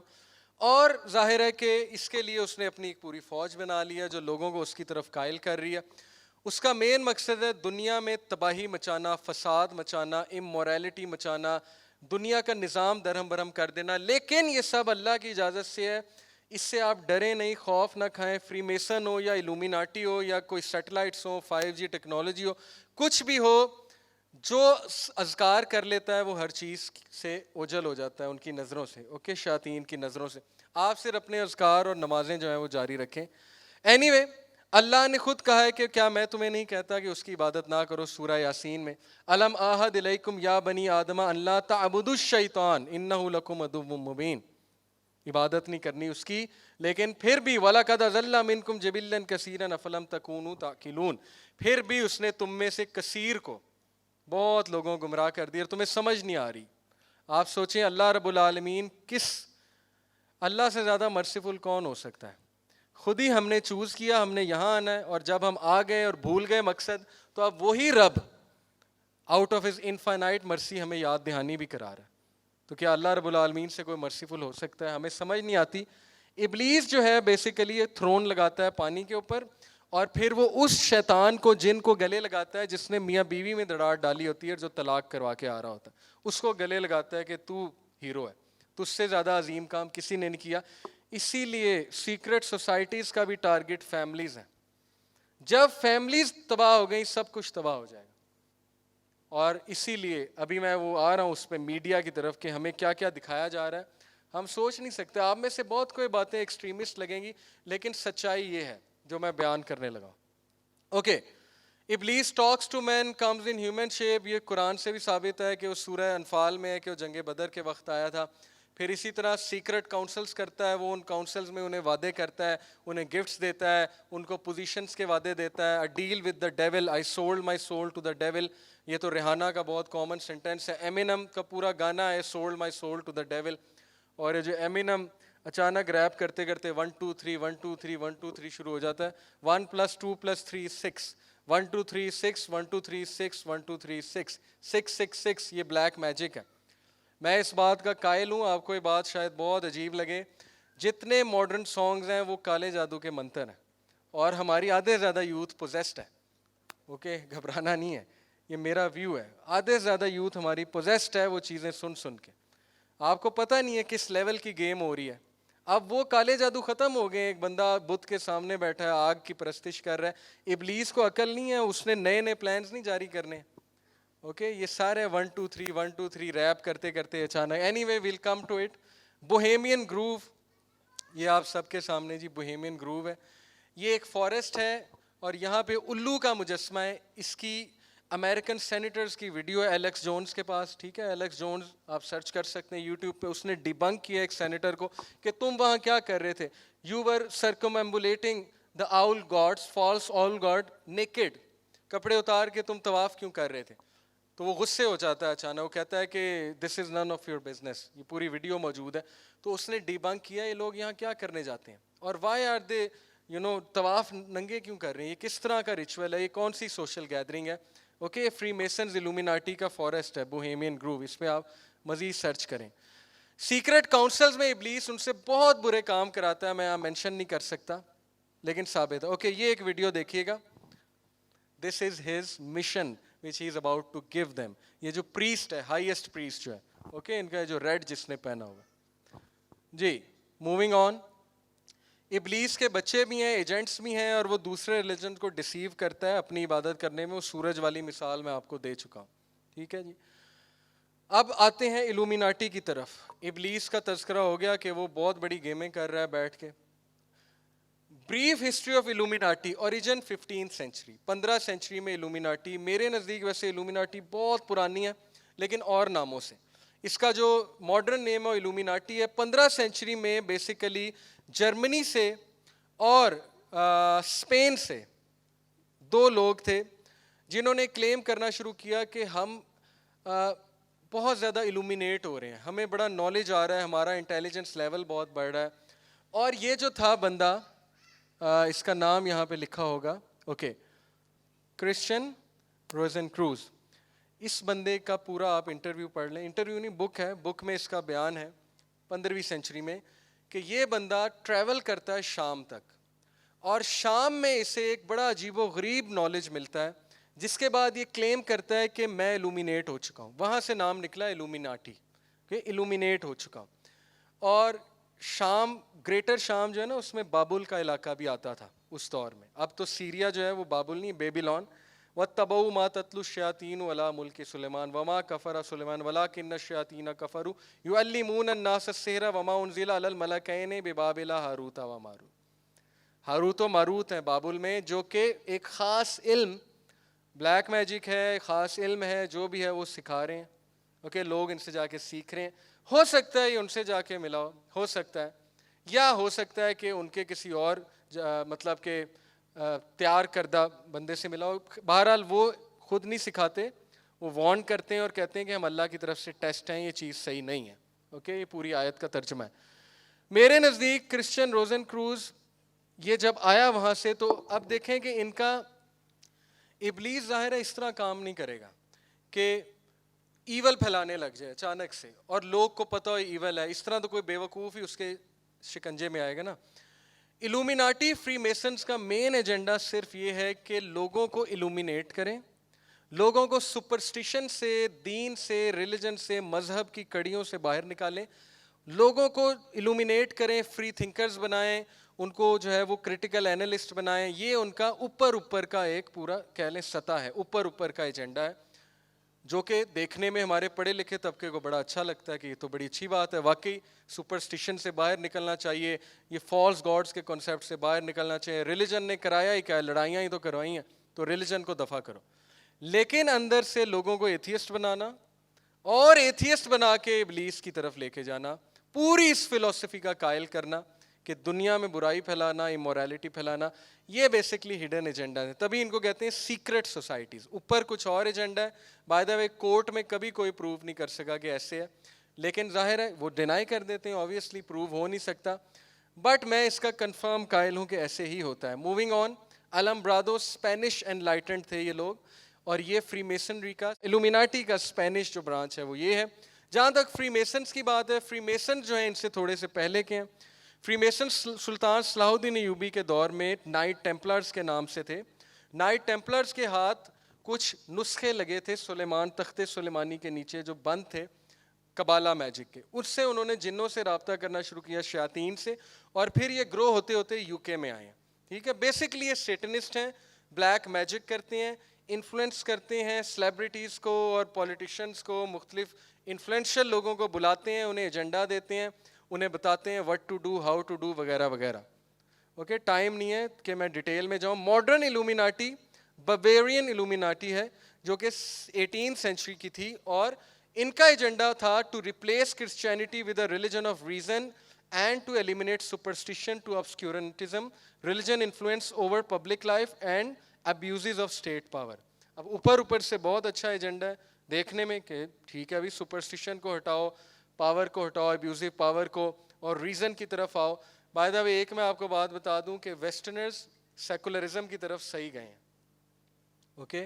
اور ظاہر ہے کہ اس کے لیے اس نے اپنی ایک پوری فوج بنا لی ہے جو لوگوں کو اس کی طرف قائل کر رہی ہے. اس کا مین مقصد ہے دنیا میں تباہی مچانا, فساد مچانا, امورالٹی مچانا, دنیا کا نظام درہم برہم کر دینا. لیکن یہ سب اللہ کی اجازت سے ہے, اس سے آپ ڈریں نہیں, خوف نہ کھائیں. فری میسن ہو یا الومیناٹی ہو یا کوئی سیٹلائٹس ہو, 5G ٹیکنالوجی ہو, کچھ بھی ہو, جو اذکار کر لیتا ہے وہ ہر چیز سے اوجھل ہو جاتا ہے ان کی نظروں سے. اوکے, شیاطین کی نظروں سے. آپ صرف اپنے اذکار اور نمازیں جو ہیں وہ جاری رکھیں. اینی وے, اللہ نے خود کہا ہے کہ کیا میں تمہیں نہیں کہتا کہ اس کی عبادت نہ کرو. سورہ یاسین میں, الم اعہد الیکم یا بنی آدم ان لا تعبدوا الشیطان انہ لکم عدو مبین. عبادت نہیں کرنی اس کی, لیکن پھر بھی وَلَقَدْ أَضَلَّ مِنْكُمْ جِبِلًّا كَثِيرًا أَفَلَمْ تَكُونُوا تَعْقِلُونَ. پھر بھی اس نے تم میں سے کثیر کو, بہت لوگوں کو گمراہ کر دیا, تمہیں سمجھ نہیں آ رہی. آپ سوچیں اللہ رب العالمین کس, اللہ سے زیادہ مرسیفل کون ہو سکتا ہے؟ خود ہی ہم نے چوز کیا, ہم نے یہاں آنا ہے, اور جب ہم آ گئے اور بھول گئے مقصد, تو اب وہی رب آؤٹ آف ہز انفائنائٹ مرسی ہمیں یاد دہانی بھی کرا رہا ہے. تو کیا اللہ رب العالمین سے کوئی مرسیفل ہو سکتا ہے؟ ہمیں سمجھ نہیں آتی. ابلیس جو ہے بیسیکلی یہ تھرون لگاتا ہے پانی کے اوپر, اور پھر وہ اس شیطان کو, جن کو گلے لگاتا ہے, جس نے میاں بیوی میں دراڑ ڈالی ہوتی ہے, جو طلاق کروا کے آ رہا ہوتا ہے, اس کو گلے لگاتا ہے کہ تو ہیرو ہے, تو اس سے زیادہ عظیم کام کسی نے نہیں کیا. اسی لیے سیکرٹ سوسائٹیز کا بھی ٹارگٹ فیملیز ہیں. جب فیملیز تباہ ہو گئی سب کچھ تباہ ہو جائے گا. اور اسی لیے ابھی میں وہ آ رہا ہوں اس پہ میڈیا کی طرف کہ ہمیں کیا کیا دکھایا جا رہا ہے, ہم سوچ نہیں سکتے. آپ میں سے بہت کوئی باتیں ایکسٹریمسٹ لگیں گی, لیکن سچائی یہ ہے جو میں بیان کرنے لگا. اوکے, ابلیس talks to man comes in human shape. یہ قرآن سے بھی ثابت ہے کہ وہ سورہ انفال میں ہے کہ وہ جنگ بدر کے وقت آیا تھا. پھر اسی طرح سیکرٹ کاؤنسلز کرتا ہے, وہ ان کاؤنسلز میں انہیں وعدے کرتا ہے, انہیں گفٹس دیتا ہے, ان کو پوزیشنز کے وعدے دیتا ہے. Deal with the devil, I sold my soul to the devil. یہ تو ریحانہ کا بہت کامن سینٹینس ہے. ایمینم کا پورا گانا ہے sold my soul to the devil. اور یہ جو ایمینم اچانک ریپ کرتے کرتے 1 2 3 1 2 3 1 2 3 شروع ہو جاتا ہے, 1 + 2 + 3 6, 1 2 3 6, 1 2 3 6, 1 2 3 6, 6 6 6. یہ بلیک میجک ہے. میں اس بات کا قائل ہوں, آپ کو یہ بات شاید بہت عجیب لگے, جتنے ماڈرن سانگز ہیں وہ کالے جادو کے منتر ہیں, اور ہماری آدھے سے زیادہ یوتھ پوزیسڈ ہے. اوکے, گھبرانا نہیں ہے, یہ میرا ویو ہے. آدھے سے زیادہ یوتھ ہماری پوزیسڈ ہے وہ چیزیں سن سن کے. آپ کو پتہ نہیں ہے کس لیول کی گیم ہو رہی ہے. اب وہ کالے جادو ختم ہو گئے. ایک بندہ بت کے سامنے بیٹھا ہے, آگ کی پرستش کر رہا ہے. ابلیس کو عقل نہیں ہے, اس نے نئے نئے پلانز نہیں جاری کرنے. اوکے, یہ سارے 1 2 3 1 2 3 ریپ کرتے کرتے اچانک. Anyway we'll come to it. Bohemian Grove, یہ آپ سب کے سامنے جی بوہیمین گروو ہے. یہ ایک فارسٹ ہے, اور یہاں پہ الو کا مجسمہ ہے. اس کی امریکن سینیٹرز کی ویڈیو ہے ایلیکس جونز کے پاس. ٹھیک ہے, ایلیکس جونز آپ سرچ کر سکتے ہیں یوٹیوب پہ. اس نے ڈیبنک کیا ایک سینیٹر کو کہ تم وہاں کیا کر رہے تھے. You were circumambulating the owl gods, false owl god naked. کپڑے اتار کے تم طواف کیوں کر رہے تھے؟ تو وہ غصے ہو جاتا ہے اچانک. وہ کہتا ہے کہ دس از نن آف یور بزنس. یہ پوری ویڈیو موجود ہے. تو اس نے ڈیبنک کیا یہ لوگ یہاں کیا کرنے جاتے ہیں, اور وائی آر دے طواف ننگے کیوں کر رہے ہیں, یہ کس طرح کا ریچول ہے, یہ کون سی سوشل گیدرنگ ہے. اوکے, فری میسنز الومیناٹی کا فارسٹ ہے بوہیمین گروو. اس پہ آپ مزید سرچ کریں. سیکرٹ کاؤنسلز میں ابلیس ان سے بہت برے کام کراتا ہے. میں یہاں مینشن نہیں کر سکتا لیکن ثابت ہے. اوکے, یہ ایک ویڈیو دیکھیے گا. This is his mission which he is about to give them. یہ جو پریسٹ ہے, ہائیسٹ پریسٹ جو ہے, اوکے, ان کا جو ریڈ جس نے پہنا ہوا. جی موونگ آن. ابلیس کے بچے بھی ہیں, ایجنٹس بھی ہیں, اور وہ دوسرے ریلیجن کو ڈسیو کرتا ہے اپنی عبادت کرنے میں. وہ سورج والی مثال میں آپ کو دے چکا ہوں. ٹھیک ہے جی. اب آتے ہیں الومیناٹی کی طرف. ابلیس کا تذکرہ ہو گیا کہ وہ بہت بڑی گیمیں کر رہا ہے بیٹھ کے. Brief history of Illuminati. Origin 15th century, 15 century میں الومیناٹی. میرے نزدیک ویسے الومیناٹی بہت پرانی ہے لیکن اور ناموں سے. اس کا جو ماڈرن نیم ہے الومیناٹی ہے. 15 سینچری میں بیسیکلی جرمنی سے اور اسپین سے دو لوگ تھے جنہوں نے کلیم کرنا شروع کیا کہ ہم بہت زیادہ الومینیٹ ہو رہے ہیں, ہمیں بڑا نالج آ رہا ہے, ہمارا انٹیلیجنس لیول بہت بڑھ رہا ہے. اور یہ جو تھا بندہ, اس کا نام یہاں پہ لکھا ہوگا, اوکے, کرسچن روزن کروز. اس بندے کا پورا آپ انٹرویو پڑھ لیں. انٹرویو نہیں, بک ہے. بک میں اس کا بیان ہے 15ویں سینچری میں کہ یہ بندہ ٹریول کرتا ہے شام تک, اور شام میں اسے ایک بڑا عجیب و غریب نالج ملتا ہے, جس کے بعد یہ کلیم کرتا ہے کہ میں الومینیٹ ہو چکا ہوں. وہاں سے نام نکلا الومیناٹی, کہ الومینیٹ ہو چکا ہوں. اور شام, گریٹر شام جو ہے نا, اس میں بابل کا علاقہ بھی آتا تھا اس دور میں. اب تو سیریا جو ہے وہ بابل نہیں, بیبیلون. وَاتَّبَعُوا مَا تَتْلُو الشَّيَاطِينُ عَلَىٰ مُلْكِ سُلَيْمَانَ وَمَا كَفَرَ سُلَيْمَانُ وَلَٰكِنَّ الشَّيَاطِينَ كَفَرُوا يُعَلِّمُونَ النَّاسَ السِّحْرَ وَمَا أُنزِلَ عَلَى الْمَلَكَيْنِ بِبَابِلَ ہاروت و ماروت. ہاروت و ماروت ہیں بابل میں, جو کہ ایک خاص علم, بلیک میجک ہے, خاص علم ہے, جو بھی ہے وہ سکھا رہے ہیں. اوکے, لوگ ان سے جا کے سیکھ رہے ہیں. ہو سکتا ہے یہ ان سے جا کے ملا ہو سکتا ہے, یا ہو سکتا ہے کہ ان کے کسی اور مطلب کہ تیار کردہ بندے سے ملا ہو. بہرحال وہ خود نہیں سکھاتے, وہ وارن کرتے ہیں اور کہتے ہیں کہ ہم اللہ کی طرف سے ٹیسٹ ہیں, یہ چیز صحیح نہیں ہے. اوکے, یہ پوری آیت کا ترجمہ ہے. میرے نزدیک کرسچن روزن کروز یہ جب آیا وہاں سے, تو اب دیکھیں کہ ان کا ابلیس ظاہر ہے اس طرح کام نہیں کرے گا کہ ایول پھیلانے لگ جائے اچانک سے اور لوگ کو پتہ ہو ایول ہے. اس طرح تو کوئی بیوقوف ہی اس کے شکنجے میں آئے گا نا. الومیناٹی فری میسنز کا مین ایجنڈا صرف یہ ہے کہ لوگوں کو الومینیٹ کریں, لوگوں کو سپرسٹیشن سے, دین سے, ریلیجن سے, مذہب کی کڑیوں سے باہر نکالیں, لوگوں کو الومینیٹ کریں, فری تھنکرز بنائیں, ان کو جو ہے وہ کرٹیکل اینالسٹ بنائیں. یہ ان کا اوپر کا ایک پورا کہہ لیں سطح ہے, اوپر کا ایجنڈا ہے, جو کہ دیکھنے میں ہمارے پڑھے لکھے طبقے کو بڑا اچھا لگتا ہے کہ یہ تو بڑی اچھی بات ہے. واقعی سپرسٹیشن سے باہر نکلنا چاہیے, یہ فالس گاڈس کے کنسیپٹ سے باہر نکلنا چاہیے. ریلیجن نے کرایا ہی کیا ہے, لڑائیاں ہی تو کروائی ہیں, تو ریلیجن کو دفع کرو. لیکن اندر سے لوگوں کو ایتھیسٹ بنانا اور ایتھیسٹ بنا کے ابلیس کی طرف لے کے جانا, پوری اس فلسفی کا قائل کرنا کہ دنیا میں برائی پھیلانا, امورالٹی پھیلانا, یہ بیسکلی ہڈن ایجنڈا ہے. تبھی ان کو کہتے ہیں سیکرٹ سوسائٹیز. اوپر کچھ اور ایجنڈا ہے. بائی دا وے کورٹ میں کبھی کوئی پروو نہیں کر سکا کہ ایسے ہے, لیکن ظاہر ہے وہ ڈینائی کر دیتے ہیں, آبویسلی پروو ہو نہیں سکتا, بٹ میں اس کا کنفرم قائل ہوں کہ ایسے ہی ہوتا ہے. موونگ آن, المبرادو اسپینش انلائٹنڈ تھے یہ لوگ, اور یہ فری میسنری کا, الومیناٹی کا اسپینش جو برانچ ہے وہ یہ ہے. جہاں تک فری میسنس کی بات ہے, فری میسن جو ہیں ان سے تھوڑے سے پہلے کے ہیں. فری میسن سلطان صلاح الدین ایوبی کے دور میں نائٹ ٹیمپلرز کے نام سے تھے. نائٹ ٹیمپلرز کے ہاتھ کچھ نسخے لگے تھے سلیمان, تخت سلیمانی کے نیچے جو بند تھے کبالا میجک کے, اس سے انہوں نے جنوں سے رابطہ کرنا شروع کیا, شیاطین سے, اور پھر یہ گرو ہوتے ہوتے یو کے میں آئے ہیں. ٹھیک ہے, بیسکلی یہ سیٹنسٹ ہیں, بلیک میجک کرتے ہیں, انفلوئنس کرتے ہیں سیلیبریٹیز کو اور پولیٹیشنز کو, مختلف انفلوئنشل لوگوں کو بلاتے ہیں, انہیں ایجنڈا دیتے ہیں, انہیں بتاتے ہیں what to do, how to do, وغیرہ وغیرہ. اوکے, ٹائم نہیں ہے کہ میں ڈیٹیل میں جاؤں. ماڈرن الومیناٹی بویرین الومیناٹی ہے جو کہ 18 سینچری کی تھی, اور ان کا ایجنڈا تھا to replace Christianity with a religion of reason and to eliminate superstition to obscurantism, religion influence over public life and abuses of state power. اب اوپر سے بہت اچھا ایجنڈا ہے دیکھنے میں کہ ٹھیک ہے ابھی سپرسٹیشن کو ہٹاؤ, پاور کو ہٹاؤ, ابیوزو پاور کو, اور ریزن کی طرف آؤ. بائی دا وے ایک میں آپ کو بات بتا دوں کہ ویسٹرنرز سیکولرزم کی طرف صحیح گئے ہیں. اوکے,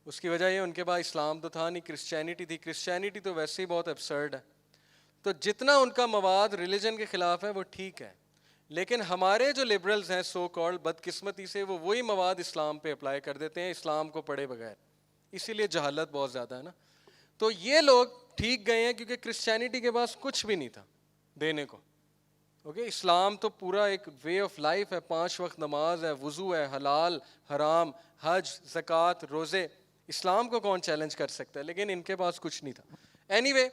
اس کی وجہ یہ ان کے پاس اسلام تو تھا نہیں, کرسچینٹی تھی. کرسچینٹی تو ویسے ہی بہت ابسرڈ ہے, تو جتنا ان کا مواد ریلیجن کے خلاف ہے وہ ٹھیک ہے, لیکن ہمارے جو لبرلز ہیں سو کالڈ, بدقسمتی سے وہ وہی مواد اسلام پہ اپلائی کر دیتے ہیں اسلام کو پڑھے بغیر, اسی لیے جہالت بہت زیادہ ہے نا. تو یہ لوگ ٹھیک گئے ہیں کیونکہ کرسچینٹی کے پاس کچھ بھی نہیں تھا دینے کو. اوکے اسلام تو پورا ایک وے آف لائف ہے, 5 وقت نماز ہے, وضو ہے, حلال حرام, حج, زکوٰۃ, روزے. اسلام کو کون چیلنج کر سکتا ہے, لیکن ان کے پاس کچھ نہیں تھا. اینی وے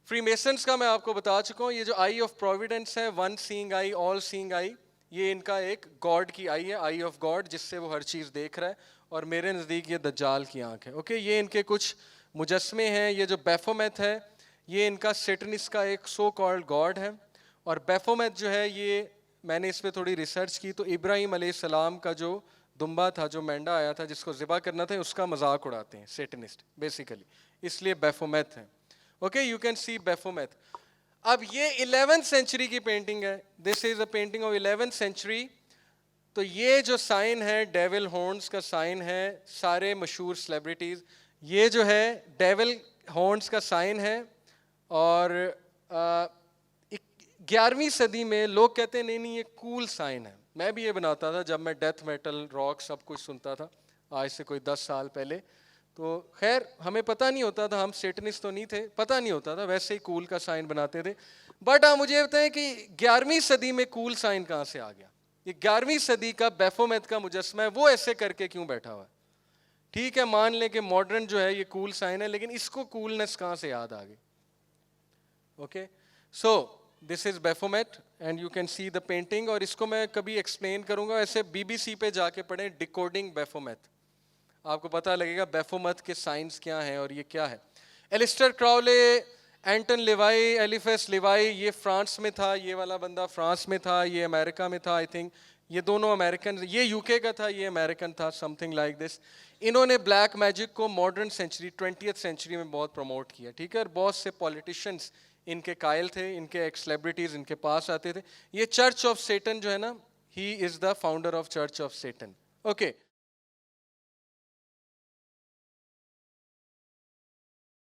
فری میسنس کا میں آپ کو بتا چکا ہوں, یہ جو آئی آف پروویڈنس ہے, ون سینگ آئی, آل سینگ آئی, یہ ان کا ایک گاڈ کی آئی ہے, آئی آف گاڈ, جس سے وہ ہر چیز دیکھ رہا ہے, اور میرے نزدیک یہ دجال کی آنکھ ہے. اوکے یہ ان کے کچھ مجسمے ہیں. یہ جو بیفومیت ہے یہ ان کا سیٹنس کا ایک سو کالڈ گاڈ ہے, اور بیفومیت جو ہے یہ میں نے اس پہ تھوڑی ریسرچ کی, تو ابراہیم علیہ السلام کا جو دمبا تھا, جو مینڈا آیا تھا جس کو ذبح کرنا تھا, اس کا مذاق اڑاتے ہیں سیٹنسٹ بیسیکلی, اس لیے بیفومیت ہیں. Okay you can see Baphomet. اب یہ 11th سینچری کی پینٹنگ ہے, this is a painting of 11th century. تو یہ جو سائن ہے ڈیول ہارنز کا سائن ہے, سارے مشہور سیلیبریٹیز, یہ جو ہے ڈیول ہارنز کا سائن ہے. اور 11ویں صدی میں لوگ کہتے ہیں نہیں یہ کول سائن ہے. میں بھی یہ بناتا تھا جب میں ڈیتھ میٹل راک سب کچھ سنتا تھا آج سے کوئی 10 سال پہلے. تو خیر ہمیں پتہ نہیں ہوتا تھا, ہم سیٹنسٹ تو نہیں تھے, پتہ نہیں ہوتا تھا, ویسے ہی کول کا سائن بناتے تھے. بٹ مجھے یہ بتائیں کہ 11ویں صدی میں کول سائن کہاں سے آ گیا؟ یہ 11ویں صدی کا بیفومیت کا مجسمہ ہے, وہ ایسے کر کے کیوں بیٹھا ہوا ہے؟ ٹھیک ہے مان لیں کہ ماڈرن جو ہے یہ کول سائن ہے, لیکن اس کو کولنس کہاں سے یاد آ گئی؟ Okay so this is Baphomet and you can see the painting. اور اس کو میں کبھی ایکسپلین کروں گا, ایسے BBC پہ جا کے پڑھیں ڈیکوڈنگ بیفومیت, آپ کو پتہ لگے گا بیفومیت کے سائنس کیا ہیں اور یہ کیا ہے. ایلسٹر کراولے, اینٹن لیوائی, ایلیفیس لیوائی, یہ فرانس میں تھا, یہ والا بندہ فرانس میں تھا, یہ امریکہ میں تھا آئی تھنک, یہ دونوں امریکن, یہ UK کا تھا, یہ امریکن تھا, سم تھنگ لائک دس. انہوں نے بلیک میجک کو ماڈرن سینچری 20th سینچری میں بہت پروموٹ کیا, ٹھیک ہے, اور بہت سے پولیٹیشنس ان کے قائل تھے, ان کے ایک سیلیبریٹیز ان کے پاس آتے تھے. یہ چرچ آف سیٹن جو ہے نا, he is the founder of church of Satan. Okay